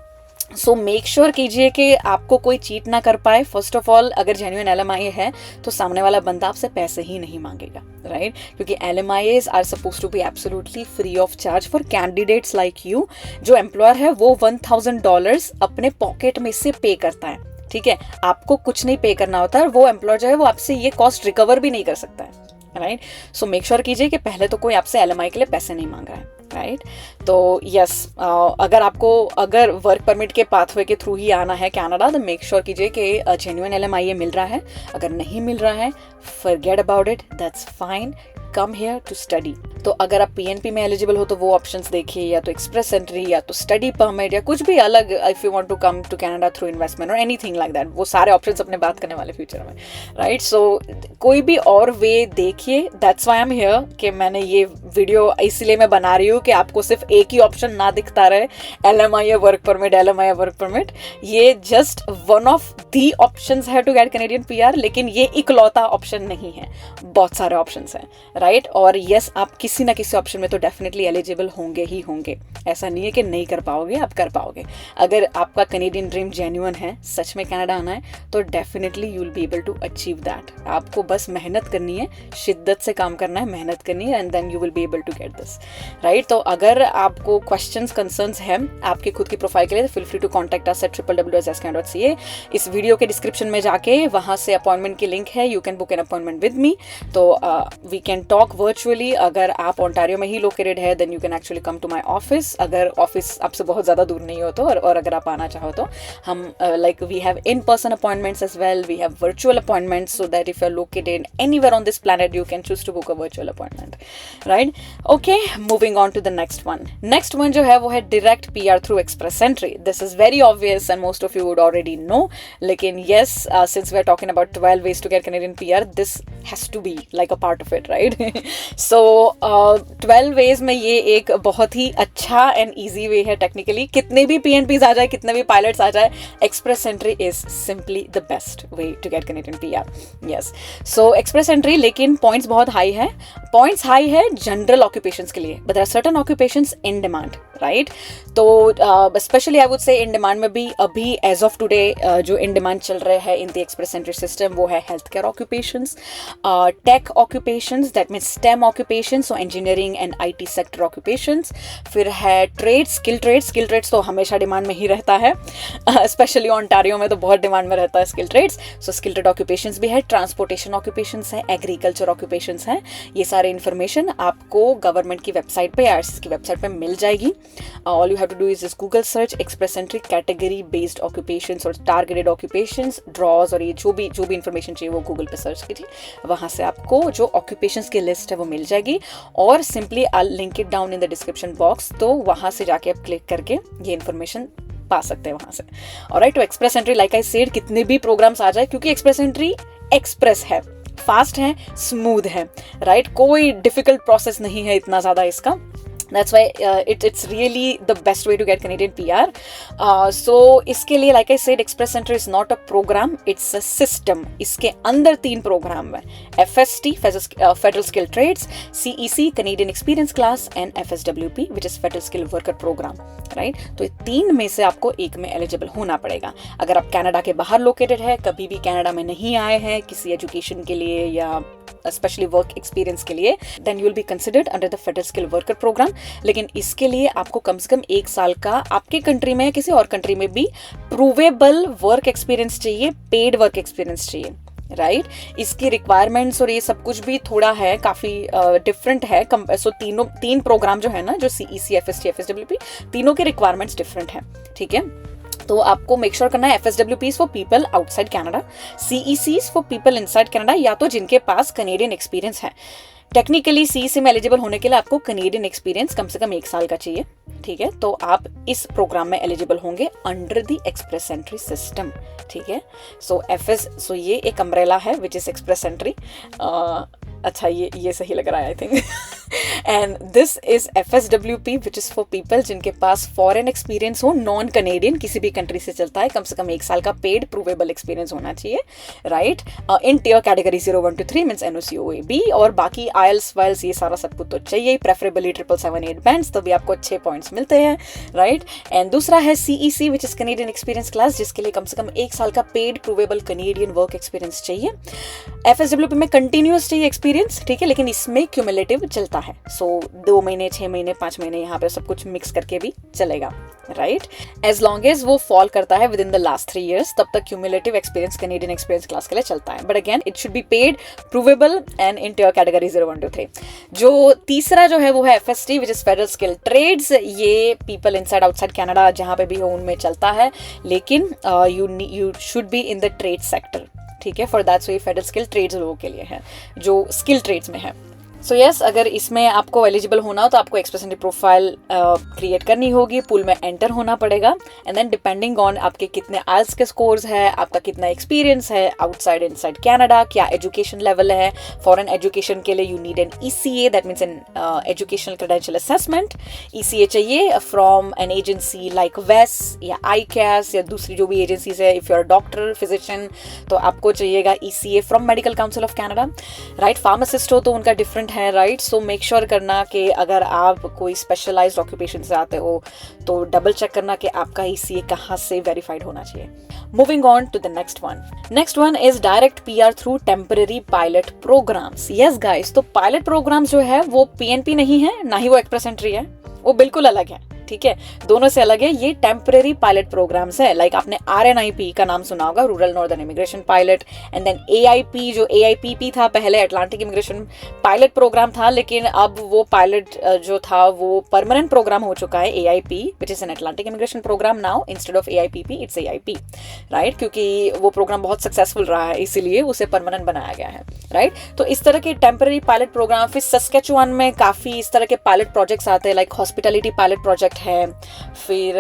सो मेक श्योर कीजिए कि आपको कोई चीट ना कर पाए। फर्स्ट ऑफ ऑल, अगर जेन्युइन LMIA है तो सामने वाला बंदा आपसे पैसे ही नहीं मांगेगा, राइट, क्योंकि LMIAs are suppose to be absolutely free of charge for candidates like you. जो एम्प्लॉयर है वो $1000 अपने पॉकेट में से पे करता है, ठीक है, आपको कुछ नहीं पे करना होता है। वो एम्प्लॉयर जो है वो आपसे ये कॉस्ट रिकवर भी नहीं कर सकता है, राइट। सो मेक श्योर कीजिए कि पहले तो कोई आपसे LMIA के लिए पैसे नहीं मांग रहा है, राइट। तो यस, अगर वर्क परमिट के पाथवे के थ्रू ही आना है कनाडा, तो मेक श्योर कीजिए कि जेन्युइन LMIA मिल रहा है। अगर नहीं मिल रहा है, forget about it, that's fine, come here to study. तो अगर आप PNP में एलिजिबल हो तो वो ऑप्शंस देखिए, या तो एक्सप्रेस एंट्री, या तो स्टडी परमिट, या कुछ भी अलग, if you want to come to Canada through investment और एनीथिंग लाइक दैट। वो सारे ऑप्शंस अपने बात करने वाले फ्यूचर में, राइट। सो कोई भी और वे देखिए, that's why I am here, कि मैंने ये वीडियो इसलिए मैं बना रही हूँ कि आपको सिर्फ एक ही ऑप्शन ना दिखता रहे, LMIA work permit, LMIA work permit. ये just one of the options है टू गेट कैनेडियन PR, लेकिन ये इकलौता ऑप्शन नहीं है, बहुत सारे ऑप्शंस हैं, राइट। और यस, आप किसी ना किसी ऑप्शन में तो डेफिनेटली एलिजिबल होंगे ही होंगे। ऐसा नहीं है कि नहीं कर पाओगे, आप कर पाओगे। अगर आपका कैनेडियन ड्रीम जेन्युइन है, सच में कनाडा आना है, तो definitely you will be able to achieve that. आपको बस मेहनत करनी है, शिद्दत से काम करना है, मेहनत करनी है, and then you will be able to get this, right. तो अगर आपको क्वेश्चंस, कंसर्न्स हैं आपके खुद की प्रोफाइल के लिए, तो feel free to contact us at www.scan.ca। इस वीडियो के डिस्क्रिप्शन में जाके वहाँ से अपॉइंटमेंट की लिंक है, you can book an appointment with me. तो वी कैन टॉक वर्चुअली। अगर आप ओंटारियो में ही लोकेटेड है then you can actually come to my office, अगर ऑफिस आपसे बहुत ज़्यादा दूर नहीं हो तो, और अगर आप आना चाहो तो हम like we have in person appointments as well, we have virtual appointments, so that if you are located anywhere on this planet you can choose to book a virtual appointment, right. Okay, moving on to the next one जो है वो है direct PR through express entry. This is very obvious and most of you would already know, लेकिन yes, since we are talking about 12 ways to get Canadian PR, this has to be like a part of it, right? So 12 ways में ये एक बहुत ही अच्छा and easy way है technically. कितने भी PNPs आ जाए, कितने भी पायलट्स आ जाए, express entry is simply the best way to get Canadian PR। Yes, so express entry, लेकिन पॉइंट्स बहुत हाई है। पॉइंट्स हाई है जनरल ऑक्यूपेशंस के लिए, but there are certain occupations in demand, right. तो specially I would say in demand में भी अभी एज ऑफ टुडे जो इन डिमांड चल रहे हैं in the express entry system वो है health care occupations, tech occupations, that means STEM occupations, so engineering and IT sector occupations. फिर है ट्रेड्स, स्किल ट्रेड्स तो हमेशा डिमांड में ही रहता है, स्पेशली ऑन्टारियो में तो बहुत डिमांड में रहता है skill trades. So skill trade occupations भी है, ट्रांसपोर्टेशन ऑक्यूपेशंस है, एग्रीकल्चर ऑक्यूपेशंस हैं। ये सारे इन्फॉर्मेशन आपको गवर्नमेंट की वेबसाइट पे, RCC की वेबसाइट पे मिल जाएगी। All you have to do is just Google search express entry category based occupations और टारगेटेड ऑक्यूपेशंस, ड्रॉज, और ये जो भी इन्फॉर्मेशन चाहिए वो गूगल पे सर्च कीजिए, वहाँ से आपको जो ऑक्यूपेशंस की लिस्ट है वो मिल जाएगी। और simply I link it down in the description box, तो वहाँ से जाके आप क्लिक करके ये इन्फॉर्मेशन पा सकते हैं वहाँ से। ऑलराइट, तो express entry like I said, कितने भी प्रोग्राम्स आ जाए, क्योंकि एक्सप्रेस एंट्री एक्सप्रेस है, फास्ट है, स्मूथ है, राइट। कोई डिफिकल्ट प्रोसेस नहीं है इतना ज़्यादा इसका। That's why it's really the best way to get Canadian PR. So इसके लिए like I said, Express Entry is not a program, it's a system. इसके अंदर 3 प्रोग्राम हैं, FST Federal Skill Trades, CEC Canadian Experience Class and FSWP which is Federal Skill Worker Program, right? तो ये 3 में से आपको एक में एलिजिबल होना पड़ेगा। अगर आप कनाडा के बाहर लोकेटेड है, कभी भी कनाडा में नहीं आए हैं किसी एजुकेशन के लिए या स्पेशली वर्क एक्सपीरियंस के लिए, then you will be considered under the federal skill worker program. लेकिन इसके लिए आपको कम से कम 1 साल का आपके कंट्री में या किसी और कंट्री में भी प्रूवेबल वर्क एक्सपीरियंस चाहिए, पेड वर्क एक्सपीरियंस चाहिए, राइट इसकी रिक्वायरमेंट्स और ये सब कुछ भी थोड़ा है, काफ़ी डिफरेंट है। सो तीन प्रोग्राम जो है ना, जो CEC, FST, FSWP, तीनों के रिक्वायरमेंट्स डिफरेंट है, ठीक है। तो आपको मेक श्योर करना है FSWPs for people outside Canada, CECs for people inside Canada, या तो जिनके पास कनेडियन एक्सपीरियंस है। टेक्निकली CEC में एलिजिबल होने के लिए आपको कनेडियन एक्सपीरियंस कम से कम 1 साल का चाहिए, ठीक है। तो आप इस प्रोग्राम में एलिजिबल होंगे under the express entry system, ठीक है। सो ये एक अम्ब्रेला है विच इज एक्सप्रेस एंट्री। अच्छा ये सही लग रहा है I think. And this is FSWP which is for people जिनके पास फॉरेन एक्सपीरियंस हो, नॉन कनेडियन, किसी भी कंट्री से चलता है, कम से कम 1 साल का पेड प्रूवेबल एक्सपीरियंस होना चाहिए, right. In tier category 0, 1 to 3 means NOC, OAB, और बाकी IELTS वाइल्स ये सारा सब कुछ तो चाहिए, प्रेफरेबली 777-8 बैंड्स, तभी आपको अच्छे पॉइंट्स मिलते हैं, राइट। एंड दूसरा है CEC which is Canadian experience class, जिसके लिए कम से कम 1 साल का paid provable Canadian work experience चाहिए। FSWP में कंटिन्यूस चाहिए एक्सपीरियंस, ठीक है, लेकिन इसमें क्यूमुलेटिव चलता है। सो 2 महीने, 6 महीने, 5 महीने, यहाँ पे सब कुछ मिक्स करके भी चलेगा, राइट। एज लॉन्ग एज वो फॉल करता है within the last 3 years, तब तक cumulative experience Canadian experience class के लिए चलता है। But again it should be paid, provable and in tier category 0, 1 to 3। जो तीसरा जो है वो है FST which is federal skill trades. ये पीपल इनसाइड आउटसाइड कनाडा जहाँ पे भी हो उनमें चलता है, लेकिन you should be in the trade sector, ठीक है। फॉर दैट सो ये फेडरल स्किल ट्रेड्स लोगों के लिए है जो स्किल ट्रेड्स में है। सो यस, अगर इसमें आपको एलिजिबल होना हो तो आपको एक्सप्रेस एंट्री प्रोफाइल क्रिएट करनी होगी, पूल में एंटर होना पड़ेगा, एंड देन डिपेंडिंग ऑन आपके कितने IELTS के स्कोर्स है, आपका कितना एक्सपीरियंस है आउटसाइड इनसाइड कनाडा, क्या एजुकेशन लेवल है। फॉरेन एजुकेशन के लिए you need an ECA, that means an educational credential assessment. ECA चाहिए from an agency like WES या ICAS या दूसरी जो भी एजेंसीज है। If you are doctor, physician, तो आपको चाहिएगा ECA from medical council of Canada, right. Pharmacist हो तो उनका डिफरेंट है, राइट। सो मेक श्योर करना कि अगर आप कोई स्पेशलाइज्ड ऑक्यूपेशन से आते हो तो डबल चेक करना कि आपका ECA कहाँ से वेरीफाइड होना चाहिए। Moving on to the next one is direct PR through temporary pilot programs. Yes guys, तो पायलट प्रोग्राम्स जो है वो PNP नहीं है, ना ही वो एक्सप्रेस एंट्री है, वो बिल्कुल अलग है, ठीक है, दोनों से अलग है। ये टेम्पररी पायलट प्रोग्राम्स है। लाइक आपने RNIP का नाम सुना होगा, rural northern immigration pilot, and then AIP जो AIPP था पहले, अटलांटिक इमिग्रेशन पायलट प्रोग्राम था, लेकिन अब वो पायलट जो था वो परमानेंट प्रोग्राम हो चुका है। AIP which is an Atlantic immigration program now, instead of AIPP it's AIP, right, क्योंकि वो प्रोग्राम बहुत सक्सेसफुल रहा है इसीलिए उसे परमानेंट बनाया गया है, राइट। तो इस तरह के टेम्पररी पायलट प्रोग्राम, फिर सस्केचुआन में काफ़ी इस तरह के पायलट प्रोजेक्ट्स आते हैं, लाइक हॉस्पिटलिटी पायलट प्रोजेक्ट है, फिर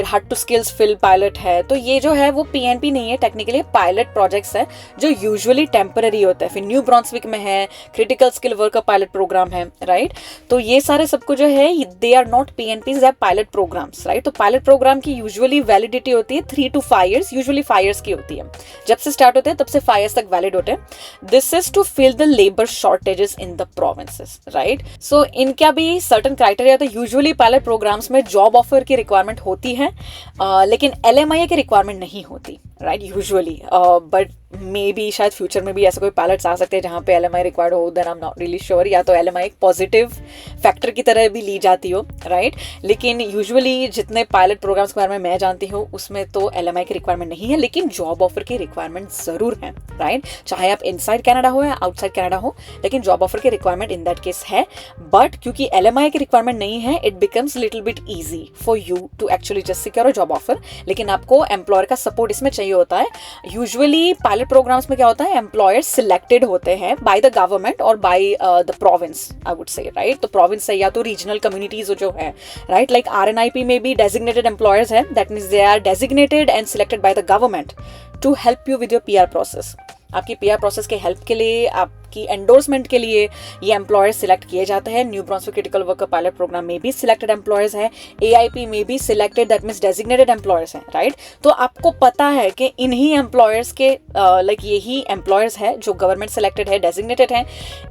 hard to skills fill pilot है। तो ये जो है वो PNP नहीं है, टेक्निकली पायलट प्रोजेक्ट्स है जो यूजुअली टेम्पररी होते हैं। फिर न्यू ब्रॉन्सविक में है critical skill worker pilot program है, राइट। तो ये सारे सबको जो है they are not PNPs, they are pilot programs, right. तो पायलट प्रोग्राम की यूजुअली वैलिडिटी होती है 3 to 5 years, यूजुअली 5 years की होती है। जब से स्टार्ट होते हैं तब से 5 years तक वैलिड होते हैं। This is to fill the labour shortages in the provinces, right. So इनका भी सर्टन क्राइटेरिया था। यूजुअली पायलट प्रोग्राम्स में जॉब ऑफर की रिक्वायरमेंट होती है, लेकिन LMIA की रिक्वायरमेंट नहीं होती, right, usually. But may be शायद फ्यूचर में भी ऐसे कोई पायलट्स आ सकते हैं जहाँ पे LMI रिक्वायर्ड हो, then I am not really sure, या तो LMI एक पॉजिटिव फैक्टर की तरह भी ली जाती हो, राइट। लेकिन यूजुअली जितने पायलट प्रोग्राम्स के बारे में मैं जानती हूँ उसमें तो LMI की रिक्वायरमेंट नहीं है, लेकिन जॉब ऑफर की रिक्वायरमेंट जरूर है, राइट। चाहे आप इनसाइड कनाडा हो या आउटसाइड कनाडा हो, लेकिन जॉब ऑफर की रिक्वायरमेंट इन दैट केस है। बट क्योंकि LMI की रिक्वायरमेंट नहीं है, it becomes little bit easy for you to actually just secure a job offer, लेकिन आपको एम्प्लॉयर का सपोर्ट इसमें चाहिए होता है। यूजुअली पायलट प्रोग्राम्स में क्या होता है, एम्प्लॉयर्स सिलेक्टेड होते हैं बाय द गवर्नमेंट और by the province, I would से, राइट। तो प्रोविंस है या तो रीजनल कम्युनिटीज जो है, राइट। लाइक RNIP में भी डेजिग्नेटेड एम्प्लॉयर्स है, that means they are designated and selected by the government to help you with your PR process. आपकी PR प्रोसेस के हेल्प के लिए, आपकी एंडोर्समेंट के लिए ये एम्प्लॉयर्स सिलेक्ट किए जाते हैं। New Brunswick critical worker pilot programme में भी सिलेक्टेड एम्प्लॉयर्स है, AIP में भी selected, that means designated employers हैं, राइट। तो आपको पता है कि इन्हीं एम्प्लॉयर्स के लाइक यही एम्प्लॉयर्स है जो गवर्नमेंट सिलेक्टेड है, डेजिग्नेटेड है,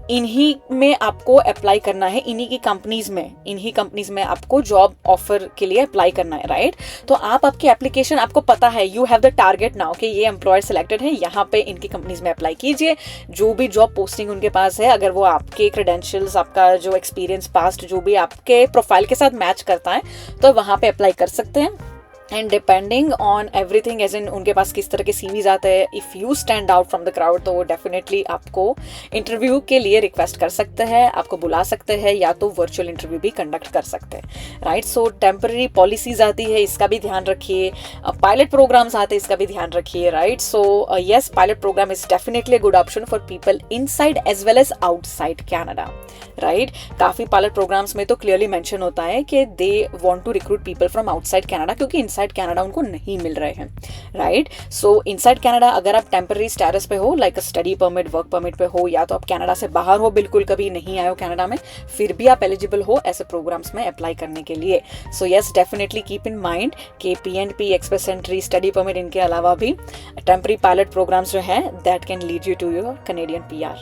इन्हीं में आपको अप्लाई करना है, इन्हीं की कंपनीज में आपको जॉब ऑफर के लिए अप्लाई करना है, राइट। तो आप आपकी एप्लीकेशन, आपको पता है, you have the target now कि ये एम्प्लॉयर सिलेक्टेड है, यहाँ पे इनकी कंपनीज में अप्लाई कीजिए, जो भी जॉब पोस्टिंग उनके पास है, अगर वो आपके क्रेडेंशियल्स, आपका जो एक्सपीरियंस पास्ट जो भी आपके प्रोफाइल के साथ मैच करता है, तो वहाँ पे अप्लाई कर सकते हैं। And depending on everything, as in उनके पास किस तरह के सीवीज आते हैं, if you stand out from the crowd, तो वो डेफिनेटली आपको इंटरव्यू के लिए रिक्वेस्ट कर सकते हैं, आपको बुला सकते हैं, या तो वर्चुअल इंटरव्यू भी कंडक्ट कर सकते हैं, राइट। सो टेम्पररी पॉलिसीज आती है, इसका भी ध्यान रखिए। पायलट प्रोग्राम्स आते हैं, इसका भी ध्यान रखिए, राइट। So yes, pilot program is definitely a good option for people inside as well as outside Canada, right. काफ़ी पायलट प्रोग्राम्स में तो क्लियरली मेंशन होता है कि they want to recruit people from outside Canada, क्योंकि इनसाइड कैनेडा उनको नहीं मिल रहे हैं, राइट। सो इनसाइड कैनेडा अगर आप टेम्पररी स्टेटस पे हो, like study permit, work permit पे हो, या तो आप कनाडा से बाहर हो, बिल्कुल कभी नहीं आए हो कनाडा में, फिर भी आप एलिजिबल हो ऐसे प्रोग्राम्स में अप्लाई करने के लिए। So yes, definitely keep in mind कि PNP, express entry, study permit, इनके अलावा भी टेम्पररी पायलट प्रोग्राम्स जो है that can lead you to your Canadian PR।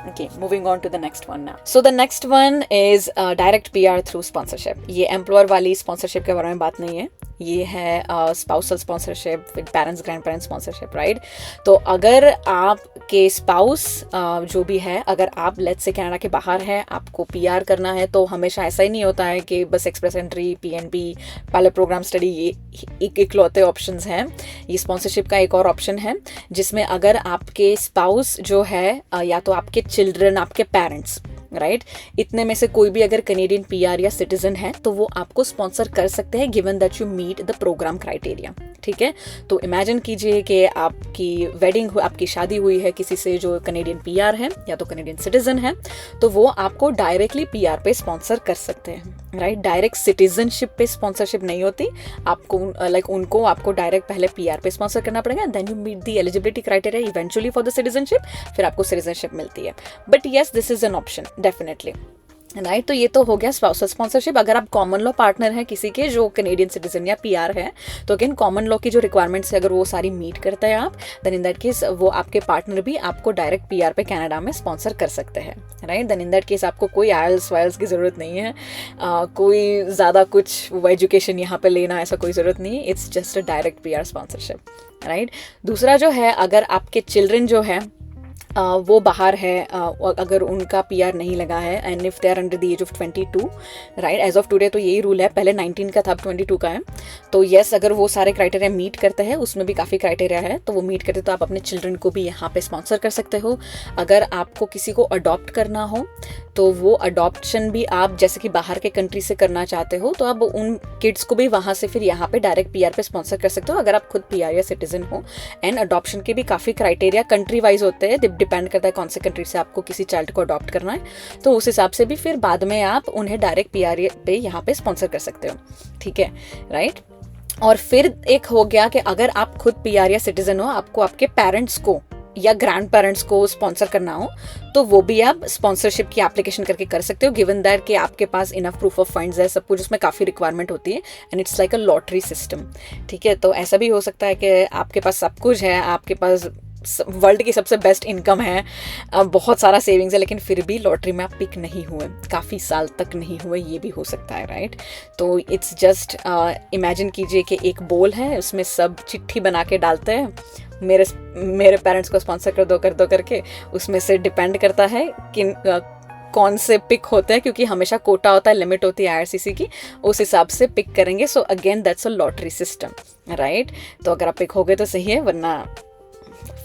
Okay, moving on to the next one now. So the next one is direct PR through sponsorship. ये employer वाली sponsorship के बारे में बात नहीं है, ये है spousal sponsorship with parents grand parents sponsorship, right. तो अगर आपके स्पाउस जो भी है, अगर आप लेट्स से कनाडा के बाहर है, आपको PR करना है, तो हमेशा ऐसा ही नहीं होता है कि बस express entry, PNP, pilot program study ये इकलौते ऑप्शंस हैं। ये स्पॉन्सरशिप का एक और ऑप्शन है, जिसमें अगर आपके स्पाउस जो है या तो आपके चिल्ड्रन, आपके पेरेंट्स, राइट, इतने में से कोई भी अगर कनेडियन PR या सिटीजन है, तो वो आपको स्पॉन्सर कर सकते हैं given that you meet the program criteria, ठीक है। तो इमेजिन कीजिए कि आपकी वेडिंग, आपकी शादी हुई है किसी से जो कनेडियन PR है या तो कनेडियन सिटीजन है, तो वो आपको डायरेक्टली PR पे स्पॉन्सर कर सकते हैं, राइट। डायरेक्ट सिटीजनशिप पे स्पॉन्सरशिप नहीं होती, आपको लाइक उनको आपको डायरेक्ट पहले PR पे स्पॉन्सर करना पड़ेगा, then you meet the eligibility criteria eventually for the citizenship, फिर आपको सिटीजनशिप मिलती है। But yes, this is an option definitely, right. तो ये तो हो गया स्पाउसल स्पॉन्सरशिप। अगर आप कॉमन लॉ पार्टनर हैं किसी के जो कनेडियन सिटीजन या PR है, तो अगेन कॉमन लॉ की जो रिक्वायरमेंट्स है अगर वो सारी मीट करते हैं आप, देन इन दैट केस वो आपके पार्टनर भी आपको डायरेक्ट PR पे कनाडा में स्पॉन्सर कर सकते हैं, right. Then in that case आपको कोई IELTS वाइल्स की ज़रूरत नहीं है, कोई ज़्यादा कुछ वो एजुकेशन यहाँ पे लेना, ऐसा कोई ज़रूरत नहीं है। It's just a direct PR sponsorship, right. दूसरा जो है, अगर आपके चिल्ड्रन जो है वो बाहर है, अगर उनका PR नहीं लगा है, and if they are under the age of 22, right, age of today तो यही रूल है, पहले 19 का था, अब 22 का है। तो येस, अगर वो सारे क्राइटेरिया मीट करते हैं, उसमें भी काफ़ी क्राइटेरिया है, तो वो मीट करते तो आप अपने चिल्ड्रन को भी यहाँ पे स्पॉन्सर कर सकते हो। अगर आपको किसी को अडॉप्ट करना हो, तो वो अडॉप्शन भी आप जैसे कि बाहर के कंट्री से करना चाहते हो, तो आप उन किड्स को भी वहाँ से फिर यहाँ पे डायरेक्ट PR पे स्पॉन्सर कर सकते हो, अगर आप खुद PR या सिटीजन हो। एंड अडॉप्शन के भी काफ़ी क्राइटेरिया कंट्री वाइज होते हैं, डिपेंड करता है कौन से कंट्री से आपको किसी चाइल्ड को अडॉप्ट करना है, तो उस हिसाब से भी फिर बाद में आप उन्हें डायरेक्ट PR पे यहाँ पे स्पॉन्सर कर सकते हो, ठीक है, राइट। और फिर एक हो गया कि अगर आप खुद PR या सिटीजन हो, आपको आपके पेरेंट्स को या ग्रैंड पेरेंट्स को स्पॉन्सर करना हो, तो वो भी आप स्पॉन्सरशिप की एप्लीकेशन करके कर सकते हो, गिवन दैट कि आपके पास इनफ प्रूफ ऑफ फंड्स है, सब कुछ, उसमें काफ़ी रिक्वायरमेंट होती है, and it's like a lottery system, ठीक है। तो ऐसा भी हो सकता है कि आपके पास सब कुछ है, आपके पास वर्ल्ड की सबसे बेस्ट इनकम है, बहुत सारा सेविंग्स है, लेकिन फिर भी लॉटरी में आप पिक नहीं हुए, काफ़ी साल तक नहीं हुए, ये भी हो सकता है, राइट। तो इट्स जस्ट इमेजिन कीजिए कि एक बोल है, उसमें सब चिट्ठी बना के डालते हैं, मेरे पेरेंट्स को स्पॉन्सर कर दो करके, उसमें से डिपेंड करता है कि कौन से पिक होते हैं, क्योंकि हमेशा कोटा होता है, लिमिट होती है IRCC की, उस हिसाब से पिक करेंगे। So again that's a lottery system, right. तो अगर आप पिक हो गए तो सही है, वरना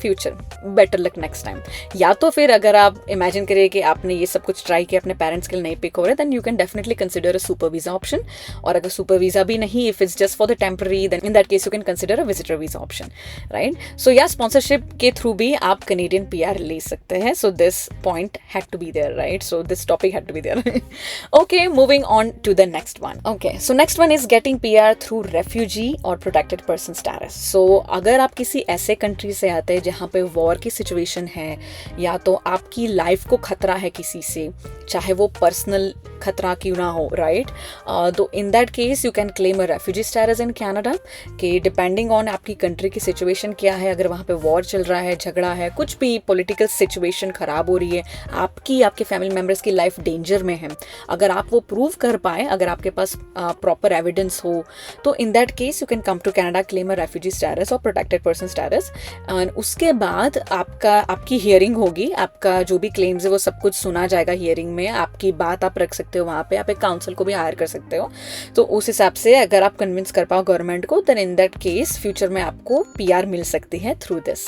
future better luck next time. या तो फिर अगर आप इमेजिन करिए कि आपने ये सब कुछ ट्राई किया, अपने पेरेंट्स के लिए नहीं पिक हो रहे, then you can definitely consider a super visa option. और अगर सुपर वीजा भी नहीं, if it's just for the temporary, then in that case you can consider a visitor visa option, right. So yeah sponsorship के through भी आप Canadian PR ले सकते हैं। So this point had to be there, right. So this topic had to be there. Okay, moving on to the next one. Okay, so next one is getting PR through refugee और protected person status. सो अगर आप किसी ऐसे country से आते हैं जहाँ पे वॉर की सिचुएशन है, या तो आपकी लाइफ को खतरा है किसी से, चाहे वो पर्सनल खतरा क्यों ना हो, राइट, तो in that case you can claim a refugee status in Canada, कि डिपेंडिंग ऑन आपकी कंट्री की सिचुएशन क्या है, अगर वहाँ पे वॉर चल रहा है, झगड़ा है, कुछ भी पॉलिटिकल सिचुएशन खराब हो रही है, आपके फैमिली मेम्बर्स की लाइफ डेंजर में है, अगर आप वो प्रूव कर पाए, अगर आपके पास प्रॉपर एविडेंस हो, तो in that case you can come to Canada, claim a refugee status और प्रोटेक्टेड पर्सन स्टेटस। उसके बाद आपकी हियरिंग होगी, आपका जो भी क्लेम्स है वो सब कुछ सुना जाएगा हियरिंग में, आपकी बात आप रख सकते हो वहाँ पे, आप एक काउंसिल को भी हायर कर सकते हो। तो उस हिसाब से अगर आप कन्विंस कर पाओ गवर्नमेंट को, then in that case future में आपको PR मिल सकती है थ्रू दिस।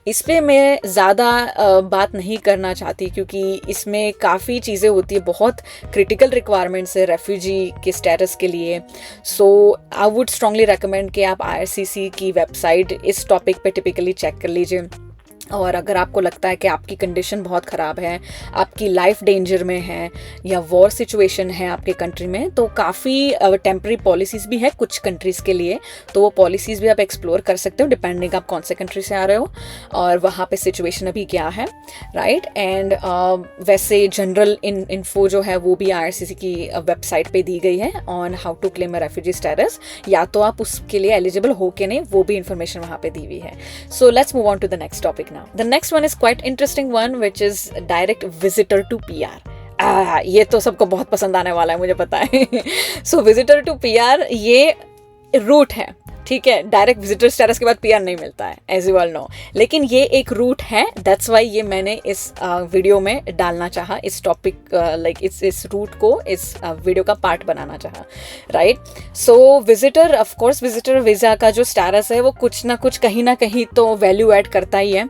इस पर मैं ज़्यादा बात नहीं करना चाहती क्योंकि इसमें काफ़ी चीज़ें होती है, बहुत क्रिटिकल रिक्वायरमेंट्स है रेफ्यूजी के स्टेटस के लिए। सो आई वुड स्ट्रांगली रेकमेंड कि आप IRCC की वेबसाइट इस टॉपिक पे टिपिकली चेक कर लीजिए। और अगर आपको लगता है कि आपकी कंडीशन बहुत ख़राब है, आपकी लाइफ डेंजर में है या वॉर सिचुएशन है आपके कंट्री में, तो काफ़ी टेम्प्रेरी पॉलिसीज़ भी है कुछ कंट्रीज़ के लिए, तो वो पॉलिसीज़ भी आप एक्सप्लोर कर सकते हो डिपेंडिंग आप कौन से कंट्री से आ रहे हो और वहाँ पे सिचुएशन अभी क्या है, राइट। एंड वैसे जनरल इन्फो जो है वो भी IRCC की वेबसाइट पे दी गई है on how to claim a refugee status, या तो आप उसके लिए एलिजिबल हो के नहीं, वो भी इन्फॉर्मेशन वहाँ पे दी हुई है। So let's move on to the next topic. The next one is quite interesting one, which is direct visitor to PR. ये तो सबको बहुत पसंद आने वाला है, मुझे पता है। So visitor to PR ये रूट है, ठीक है। डायरेक्ट विजिटर स्टेटस के बाद PR नहीं मिलता है, एज यू ऑल नो, लेकिन ये एक रूट है। दैट्स वाई ये मैंने इस वीडियो में डालना चाहा, इस टॉपिक लाइक इस रूट को इस वीडियो का पार्ट बनाना चाहा, right. So visitor, of course visitor visa का जो स्टेटस है वो कुछ ना कुछ कहीं ना कहीं तो वैल्यू ऐड करता ही है,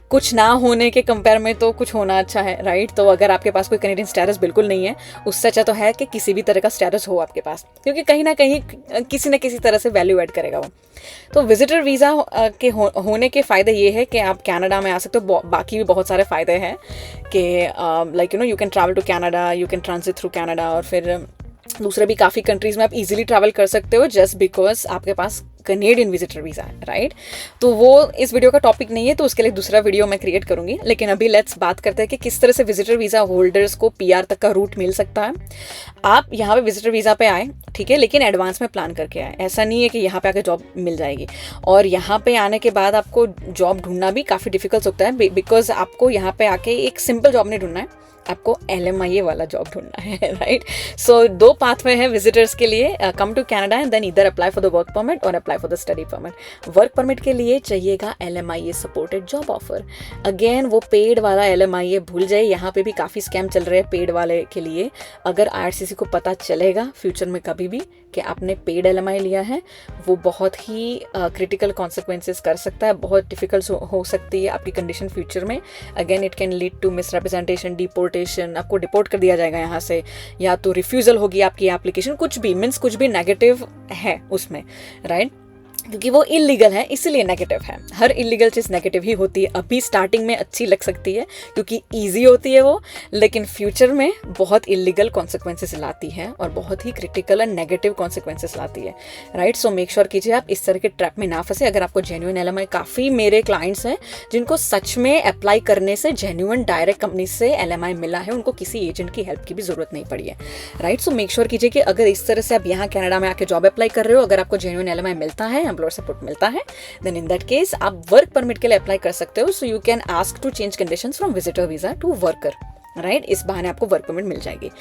कुछ ना होने के कंपेयर में तो कुछ होना अच्छा है, राइट। तो अगर आपके पास कोई कैनेडियन स्टेटस बिल्कुल नहीं है, उससे अच्छा तो है कि किसी भी तरह का स्टेटस हो आपके पास, क्योंकि कहीं ना कहीं किसी न किसी तरह से वैल्यू ऐड करेगा वो। तो विजिटर वीज़ा के होने के फ़ायदे ये है कि आप कनाडा में आ सकते हो। बाकी भी बहुत सारे फ़ायदे हैं कि like you can travel to Canada, you can transit through Canada, और फिर दूसरे भी काफ़ी कंट्रीज़ में आप इजीली ट्रैवल कर सकते हो जस्ट बिकॉज आपके पास कनेडियन विजिटर वीज़ा है, राइट। तो वो इस वीडियो का टॉपिक नहीं है, तो उसके लिए दूसरा वीडियो मैं क्रिएट करूंगी। लेकिन अभी लेट्स बात करते हैं कि किस तरह से विजिटर वीज़ा होल्डर्स को PR तक का रूट मिल सकता है। आप यहाँ पे विजिटर वीज़ा पे आए, ठीक है, लेकिन एडवांस में प्लान करके आए। ऐसा नहीं है कि यहाँ पे आके जॉब मिल जाएगी, और यहाँ पे आने के बाद आपको जॉब ढूंढना भी काफ़ी डिफिकल्ट होता है, बिकॉज आपको यहाँ पे आके एक सिंपल जॉब नहीं ढूंढना है, आपको LMIA वाला जॉब ढूंढना है, राइट। सो दो पाथवे हैं विजिटर्स के लिए, come to Canada and then इधर apply for the work permit और apply for the study permit. Work permit के लिए चाहिएगा LMIA supported job offer. Again वो पेड वाला LMIA भूल जाए, यहाँ पे भी काफ़ी स्कैम चल रहे हैं पेड वाले के लिए। अगर IRCC को पता चलेगा फ्यूचर में कभी भी कि आपने पेड LMI लिया है, वो बहुत ही क्रिटिकल कॉन्सिक्वेंसेस कर सकता है, बहुत डिफिकल्ट हो सकती है आपकी कंडीशन फ्यूचर में। Again it can lead to misrepresentation, deportation, आपको डिपोर्ट कर दिया जाएगा यहाँ से, या तो रिफ्यूज़ल होगी आपकी एप्लीकेशन, कुछ भी मीन्स कुछ भी नेगेटिव है उसमें, राइट। क्योंकि वो इलीगल है इसलिए नेगेटिव है। हर इलीगल चीज़ नेगेटिव ही होती है। अभी स्टार्टिंग में अच्छी लग सकती है क्योंकि इजी होती है वो, लेकिन फ्यूचर में बहुत इलीगल कॉन्सिक्वेंसेस लाती है और बहुत ही क्रिटिकल एंड नेगेटिव कॉन्सिक्वेंसेस लाती है, राइट। सो मेक श्योर कीजिए आप इस तरह के ट्रैप में ना फंसे। अगर आपको जेन्युइन LMI, काफ़ी मेरे क्लाइंट्स हैं जिनको सच में अप्लाई करने से जेन्युइन डायरेक्ट कंपनी से LMI मिला है, उनको किसी एजेंट की हेल्प की भी जरूरत नहीं पड़ी है, राइट। सो मेक श्योर कीजिए कि अगर इस तरह से आप यहाँ कनाडा में आके जॉब अप्लाई कर रहे हो, अगर आपको जेन्युइन LMI मिलता है, एम्प्लॉयर सपोर्ट मिलता है, देन इन दैट केस आप वर्क परमिट के लिए अप्लाई कर सकते हो। So you can ask to change conditions from visitor visa to worker, right. इस बहाने आपको वर्क परमिट मिल जाएगी।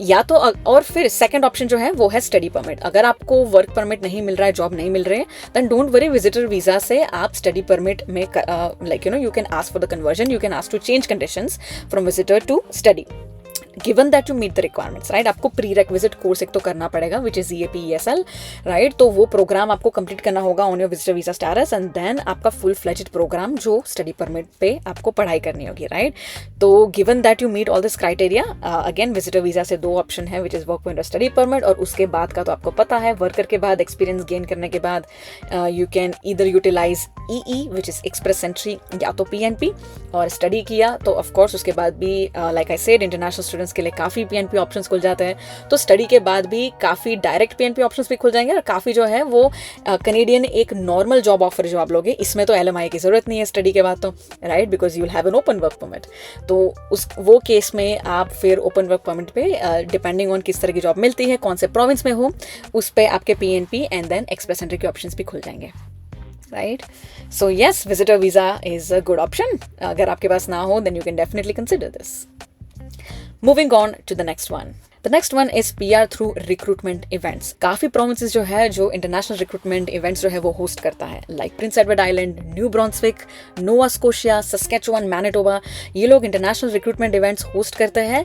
या तो और फिर सेकंड ऑप्शन जो है वो है स्टडी परमिट। अगर आपको वर्क परमिट नहीं मिल रहा है, जॉब नहीं मिल रहे हैं, then don't worry, visitor visa से आप स्टडी परमिट में like you can ask for the conversion, you can ask to change conditions from visitor to study, given that you meet the requirements, right. आपको pre requisite course एक तो करना पड़ेगा which is EAP-ESL, right. तो वो programme आपको complete करना होगा on your visitor visa status, and then आपका फुल फ्लेज्ड प्रोग्राम जो स्टडी परमिट पे आपको पढ़ाई करनी होगी, राइट। तो given that you meet all this criteria, again visitor visa से दो ऑप्शन है विच इज वर्क परमिट और स्टडी परमिट, और उसके बाद का तो आपको पता है, वर्कर के बाद एक्सपीरियंस गेन करने के बाद you can either utilize EE which is express entry, या तो PNP, और स्टडी किया तो ऑफकोर्स उसके बाद भी like I said international students के लिए काफ़ी PNP ऑप्शंस खुल जाते हैं। तो स्टडी के बाद भी काफ़ी डायरेक्ट PNP ऑप्शंस भी खुल जाएंगे, और काफ़ी जो है वो कनेडियन एक नॉर्मल जॉब ऑफर जो आप लोगे, इसमें तो LMI की ज़रूरत नहीं है स्टडी के बाद, तो right, because you will have an open work permit. तो वो केस में आप फिर ओपन वर्क परमिट पे डिपेंडिंग ऑन किस तरह की जॉब मिलती है, कौन से प्रोविंस में हो, उस पर आपके PNP and then express entry के ऑप्शंस भी खुल जाएंगे, right. So yes, visitor visa is a good option. अगर आपके पास ना हो then you can definitely consider this. Moving on to the next one. The next one is PR through recruitment events. काफ़ी प्रोविंसेस जो है जो इंटरनेशनल रिक्रूटमेंट इवेंट्स जो है वो होस्ट करता है, like Prince Edward Island, New Brunswick, Nova Scotia, Saskatchewan, Manitoba. ये लोग इंटरनेशनल रिक्रूटमेंट इवेंट्स होस्ट करते हैं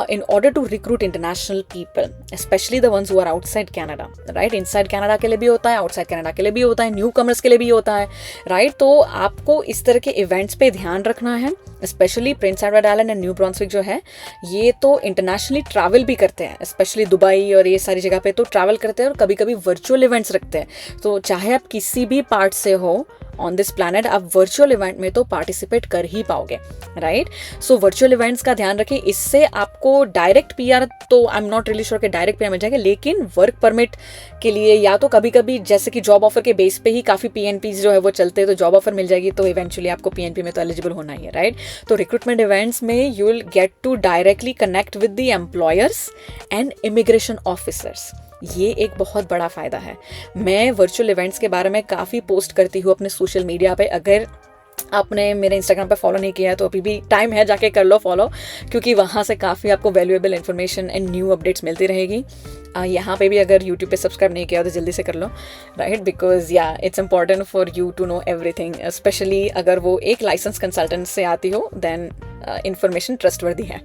in order to recruit international people, specially the ones who are outside Canada, right. Inside Canada के लिए भी होता है, आउटसाइड कैनेडा के लिए भी होता है, न्यू कमर्स के लिए भी होता है, राइट। तो आपको इस तरह के इवेंट्स पे ध्यान रखना है। Specially Prince Edward Island and New Brunswick जो है ये तो इंटरनेशनली ट्रैवल भी करते हैं, स्पेशली दुबई और ये सारी जगह पे तो ट्रैवल करते हैं और कभी कभी वर्चुअल इवेंट्स रखते हैं। तो चाहे आप किसी भी पार्ट से हो ऑन दिस प्लैनेट, आप वर्चुअल इवेंट में तो पार्टिसिपेट कर ही पाओगे, राइट। सो वर्चुअल इवेंट्स का ध्यान रखिए। इससे आपको डायरेक्ट PR तो आई एम नॉट रियली श्योर कि डायरेक्ट PR मिल जाएगा, लेकिन वर्क परमिट के लिए या तो कभी कभी जैसे कि जॉब ऑफर के बेस पे ही काफ़ी PNPs जो है वो चलते हैं, तो जॉब ऑफर मिल जाएगी तो इवेंचुअली आपको PNP में तो एलिजिबल होना ही है, राइट। तो रिक्रूटमेंट इवेंट्स में you will get to directly connect with the employers and immigration officers. ये एक बहुत बड़ा फ़ायदा है। मैं वर्चुअल इवेंट्स के बारे में काफ़ी पोस्ट करती हूँ अपने सोशल मीडिया पे। अगर आपने मेरे इंस्टाग्राम पे फॉलो नहीं किया है तो अभी भी टाइम है, जाके कर लो फॉलो, क्योंकि वहाँ से काफ़ी आपको valuable information and new updates मिलती रहेगी। यहाँ पे भी अगर यूट्यूब पे सब्सक्राइब नहीं किया तो जल्दी से कर लो, right, because yeah it's important for you to know everything, specially अगर वो एक लाइसेंस कंसल्टेंट से आती हो देन इंफॉर्मेशन ट्रस्टवर्दी है।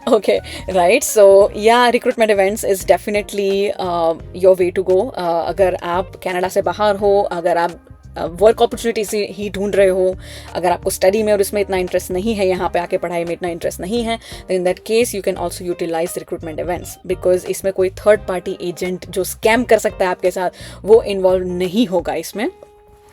Okay, right. So yeah recruitment events is definitely your way to go. अगर आप कनाडा से बाहर हो, अगर आप वर्क अपॉर्चुनिटी से ही ढूंढ रहे हो, अगर आपको स्टडी में और इसमें इतना इंटरेस्ट नहीं है, यहाँ पे आके पढ़ाई में इतना इंटरेस्ट नहीं है, तो in that case you can also utilize recruitment events, because इसमें कोई थर्ड पार्टी एजेंट जो स्कैम कर सकता है आपके साथ वो इन्वॉल्व नहीं होगा।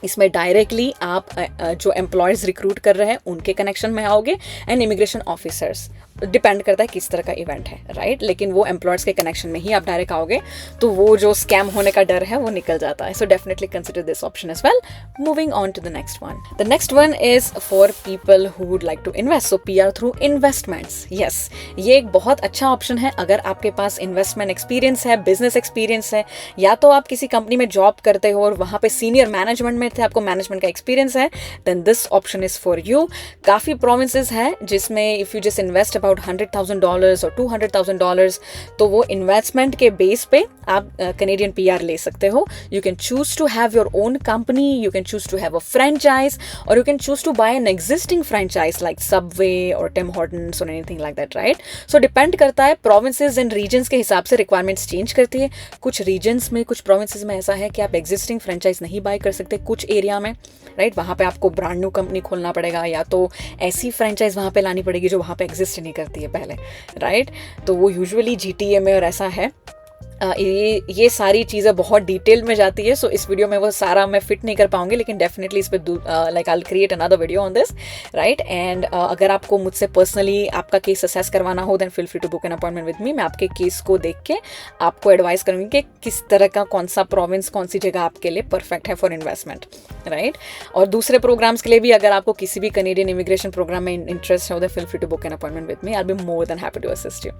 इसमें डायरेक्टली आप जो एम्प्लॉयज़ रिक्रूट कर रहे हैं उनके कनेक्शन में आओगे एंड इमिग्रेशन ऑफिसर्स, डिपेंड करता है किस तरह का इवेंट है, राइट। लेकिन वो एम्प्लॉयर्स के कनेक्शन में ही आप डायरेक्ट आओगे तो वो जो स्कैम होने का डर है वो निकल जाता है। So definitely consider this option as well. Moving on to the next one. The next one is for people who would like to invest, so PR through investments. Yes, ये एक बहुत अच्छा ऑप्शन है अगर आपके पास इन्वेस्टमेंट एक्सपीरियंस है, business experience है, या तो आप किसी कंपनी में जॉब करते हो और वहाँ पे सीनियर मैनेजमेंट में थे, आपको मैनेजमेंट का एक्सपीरियंस है, then this option is for you. काफ़ी प्रोविंसेस है जिसमें if you just invest about $100,000 और $200,000 तो वो इन्वेस्टमेंट के बेस पे आप कैनेडियन PR ले सकते हो। You can choose to have your own company, you can choose to have a franchise, और you can choose to buy an existing franchise like Subway और टिम हॉर्टन्स और anything like that, right. So depend करता है, provinces and regions के हिसाब से requirements change करती है। कुछ रीजन्स में, कुछ प्रोविंसेस में ऐसा है कि आप एग्जिस्टिंग फ्रेंचाइज नहीं बाय कर सकते कुछ एरिया में, राइट। वहाँ पे आपको ब्रांड न्यू कंपनी खोलना पड़ेगा या तो ऐसी फ्रेंचाइज वहाँ पे लानी पड़ेगी जो वहाँ पे एग्जिस्ट नहीं करती है पहले, राइट। तो वो यूजुअली GTA में और ऐसा है। ये सारी चीज़ें बहुत डिटेल में जाती है, सो इस वीडियो में वो सारा मैं फिट नहीं कर पाऊंगी, लेकिन डेफिनेटली इस पर like I will create another video on this, right. And अगर आपको मुझसे पर्सनली आपका केस असेस करवाना हो then feel free to book an appointment with me. मैं आपके केस को देख के आपको एडवाइस करूँगी कि किस तरह का कौन सा प्रोविंस, कौन सी जगह आपके लिए परफेक्ट है फॉर इन्वेस्टमेंट, राइट। और दूसरे प्रोग्राम्स के लिए भी अगर आपको किसी भी कैनेडियन इमिग्रेशन प्रोग्राम में इंटरेस्ट है, feel free to book an appointment with me, I will be more than happy to assist you,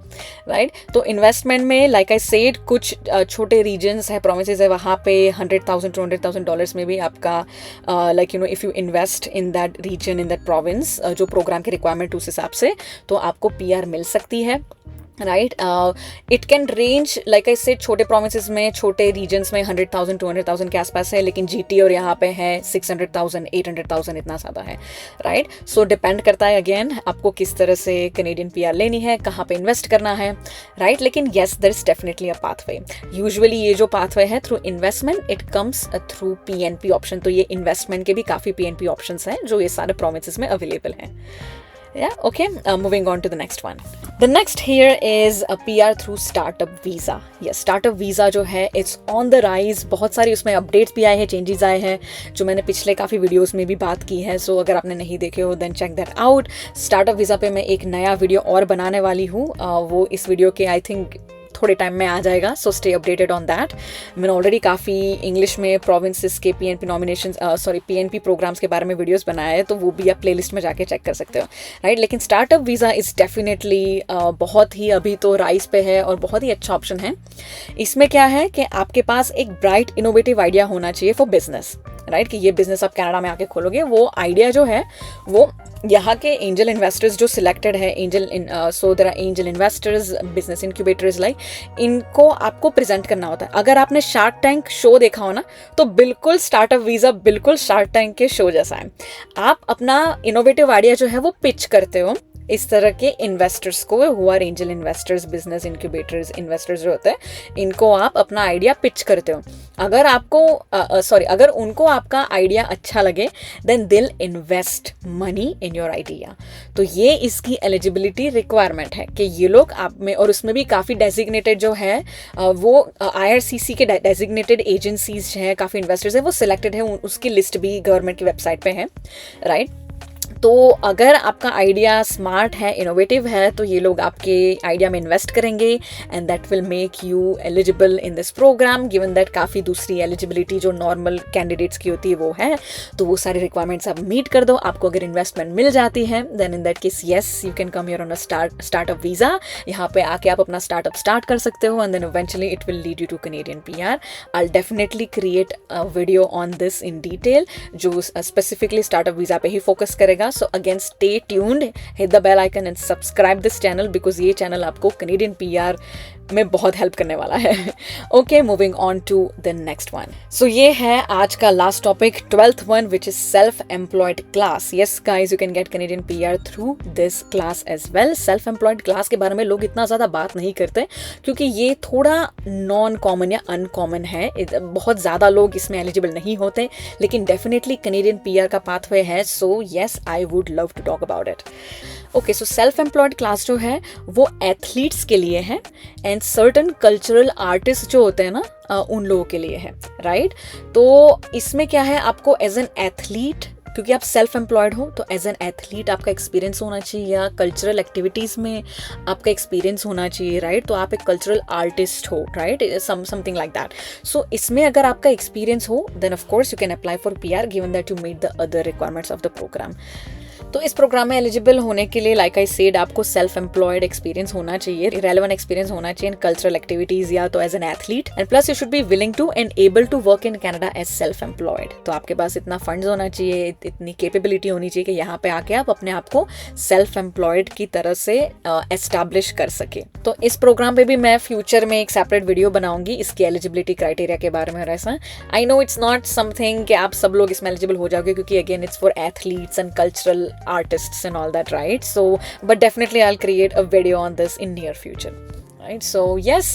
right. तो इन्वेस्टमेंट में लाइक आई सेड कुछ छोटे रीजन्स है, प्रोविंसेस है, वहाँ पे $100,000 to $200,000 में भी आपका like you know if you invest in that region, in that province, जो प्रोग्राम के रिक्वायरमेंट उस हिसाब से तो आपको PR मिल सकती है, right. It can range like I said, छोटे प्रोविंसेस में, छोटे रीजन्स में 100,000 200,000 के आसपास है, लेकिन GT और यहाँ पे है 600,000 800,000, इतना ज़्यादा है, राइट। सो डिपेंड करता है अगेन आपको किस तरह से कैनेडियन PR लेनी है, कहाँ पे इन्वेस्ट करना है, राइट। लेकिन yes, there is definitely a pathway. Usually ये जो पाथवे है through investment, it comes through PNP option. तो ये इन्वेस्टमेंट के भी काफ़ी PNP ऑप्शंस हैं जो ये सारे प्रोविंसेस में अवेलेबल हैं। Yeah, okay. Moving on to the next one. The next here is a PR through startup visa. Yes, startup visa जो है it's on the rise. बहुत सारी उसमें अपडेट्स भी आए हैं, चेंजेस आए हैं जो मैंने पिछले काफ़ी वीडियोस में भी बात की है। सो अगर आपने नहीं देखे हो then check that out. Startup visa पे मैं एक नया वीडियो और बनाने वाली हूँ, वो इस वीडियो के आई थिंक थोड़े टाइम में आ जाएगा, so stay updated on that. मैंने ऑलरेडी काफ़ी इंग्लिश में प्रोविंसेस के PNP नॉमिनेशन PNP प्रोग्राम्स के बारे में वीडियोस बनाए हैं, तो वो भी आप प्लेलिस्ट में जाके चेक कर सकते हो, राइट। लेकिन स्टार्टअप वीज़ा इज़ डेफिनेटली बहुत ही अभी तो राइज पे है और बहुत ही अच्छा ऑप्शन है। इसमें क्या है कि आपके पास एक ब्राइट इनोवेटिव आइडिया होना चाहिए फॉर बिजनेस, राइट, कि ये बिजनेस आप कनाडा में आके खोलोगे, वो आइडिया जो है वो यहाँ के एंजल इन्वेस्टर्स जो सिलेक्टेड है, so there are angel investors, business incubators like, इनको आपको प्रेजेंट करना होता है। अगर आपने शार्क टैंक शो देखा हो ना, तो बिल्कुल स्टार्टअप वीज़ा बिल्कुल शार्क टैंक के शो जैसा है। आप अपना इनोवेटिव आइडिया जो है वो पिच करते हो इस तरह के इन्वेस्टर्स को, who are angel investors, business incubators, investors जो होते हैं, इनको आप अपना आइडिया पिच करते हो। अगर आपको अगर उनको आपका आइडिया अच्छा लगे, देन दिल invest money in your idea. तो ये इसकी एलिजिबिलिटी रिक्वायरमेंट है कि ये लोग आप में, और उसमें भी काफ़ी डेजिग्नेटेड जो है वो IRCC के डेजिग्नेटेड एजेंसीज हैं, काफ़ी इन्वेस्टर्स हैं, वो सिलेक्टेड है, उसकी लिस्ट भी गवर्नमेंट की वेबसाइट पे है, राइट। तो अगर आपका आइडिया स्मार्ट है, इनोवेटिव है, तो ये लोग आपके आइडिया में इन्वेस्ट करेंगे and that will make you eligible in this program, given that काफ़ी दूसरी एलिजिबिलिटी जो नॉर्मल कैंडिडेट्स की होती है वो है। तो वो सारे रिक्वायरमेंट्स आप मीट कर दो, आपको अगर इन्वेस्टमेंट मिल जाती है, then in that case yes you can come here on a startup visa. यहाँ पे आके आप अपना स्टार्टअप स्टार्ट कर सकते हो and then eventually it will lead you to Canadian PR। I will definitely create a video on this in detail जो specifically startup visa पे ही फोकस करेगा। So again, stay tuned, hit the bell icon and subscribe this channel because ये channel आपको Canadian PR में बहुत help करने वाला है। Okay, moving on to the next one. So ये है आज का last topic, 12th one, which is self employed class. Yes guys, you can get Canadian PR through this class as well. Self employed class के बारे में लोग इतना ज़्यादा बात नहीं करते क्योंकि ये थोड़ा नॉन कॉमन या अनकॉमन है, बहुत ज़्यादा लोग इसमें एलिजिबल नहीं होते, लेकिन डेफिनेटली कैनेडियन PR का पाथवे है। So yes, I would love to talk about it. Okay, so self employed class जो है वो एथलीट्स के लिए है एंड सर्टन कल्चरल आर्टिस्ट जो होते हैं ना, उन लोगों के लिए है, राइट। तो इसमें क्या है, आपको एज एन एथलीट, क्योंकि आप सेल्फ एम्प्लॉयड हो, तो एज एन एथलीट आपका एक्सपीरियंस होना चाहिए या कल्चरल एक्टिविटीज़ में आपका एक्सपीरियंस होना चाहिए, राइट। तो आप एक कल्चरल आर्टिस्ट हो, right, something like that. So इसमें अगर आपका एक्सपीरियंस हो, then of course you can apply for PR given that you meet the other requirements of the program. तो इस प्रोग्राम में एलिजिबल होने के लिए, लाइक आई सेड, आपको सेल्फ एम्प्लॉयड एक्सपीरियंस होना चाहिए, रेलेवेंट एक्सपीरियंस होना चाहिए इन कल्चरल एक्टिविटीज या तो as an athlete, and plus you should be willing to and able to work in Canada as self employed. तो आपके पास इतना फंड्स होना चाहिए, इतनी कैपेबिलिटी होनी चाहिए कि यहाँ पे आके आप अपने आप को सेल्फ एम्प्लॉयड की तरह से एस्टैब्लिश कर सके। तो इस प्रोग्राम पे भी मैं फ्यूचर में एक सेपरेट वीडियो बनाऊंगी इसकी एलिजिबिलिटी क्राइटेरिया के बारे में। और ऐसा I know it's not something कि आप सब लोग इसमें एलिजिबल हो जाओगे, क्योंकि again it's for athletes and cultural artists and all that, right? So but definitely I'll create a video on this in near future, right? So yes,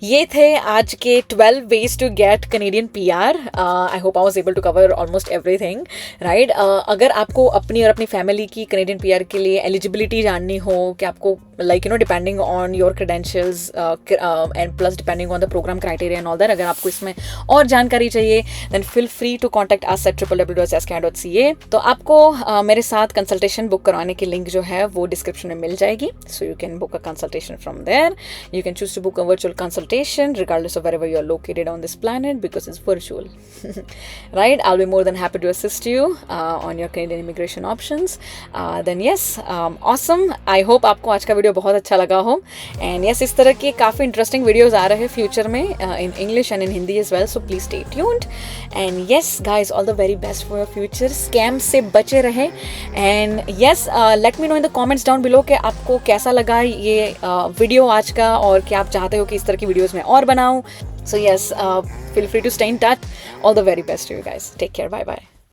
ये थे आज के 12 ways to get Canadian PR. I hope I was able to cover almost everything, right? अगर आपको अपनी और अपनी family की Canadian PR के लिए एलिजिबिलिटी जाननी हो कि आपको like you know depending on your credentials and plus depending on the program criteria and all that, अगर आपको इसमें और जानकारी चाहिए then feel free to contact us at www.scanada.ca। तो आपको मेरे साथ कंसल्टेशन बुक करवाने की लिंक जो है वो डिस्क्रिप्शन में मिल जाएगी, so you can book a consultation from there. You can choose to book a virtual consultation regardless of wherever you are located on this planet because it's virtual, right? I'll be more than happy to assist you on your Canadian immigration options. Then yes, awesome. I hope आपको आज का video बहुत अच्छा लगा हो, and yes, इस तरह के काफ़ी इंटरेस्टिंग वीडियोस आ रहे हैं फ्यूचर में in English and in Hindi as well, so please stay tuned. And yes guys, all the very best for your future. Scam से बचे रहे, एंड यस, let me know in the comments down below कि आपको कैसा लगा ये वीडियो आज का, और क्या आप चाहते हो कि इस तरह की वीडियोज़ में और बनाऊँ। So yes, feel free to stay in touch. All the very best to you guys, take care, bye bye.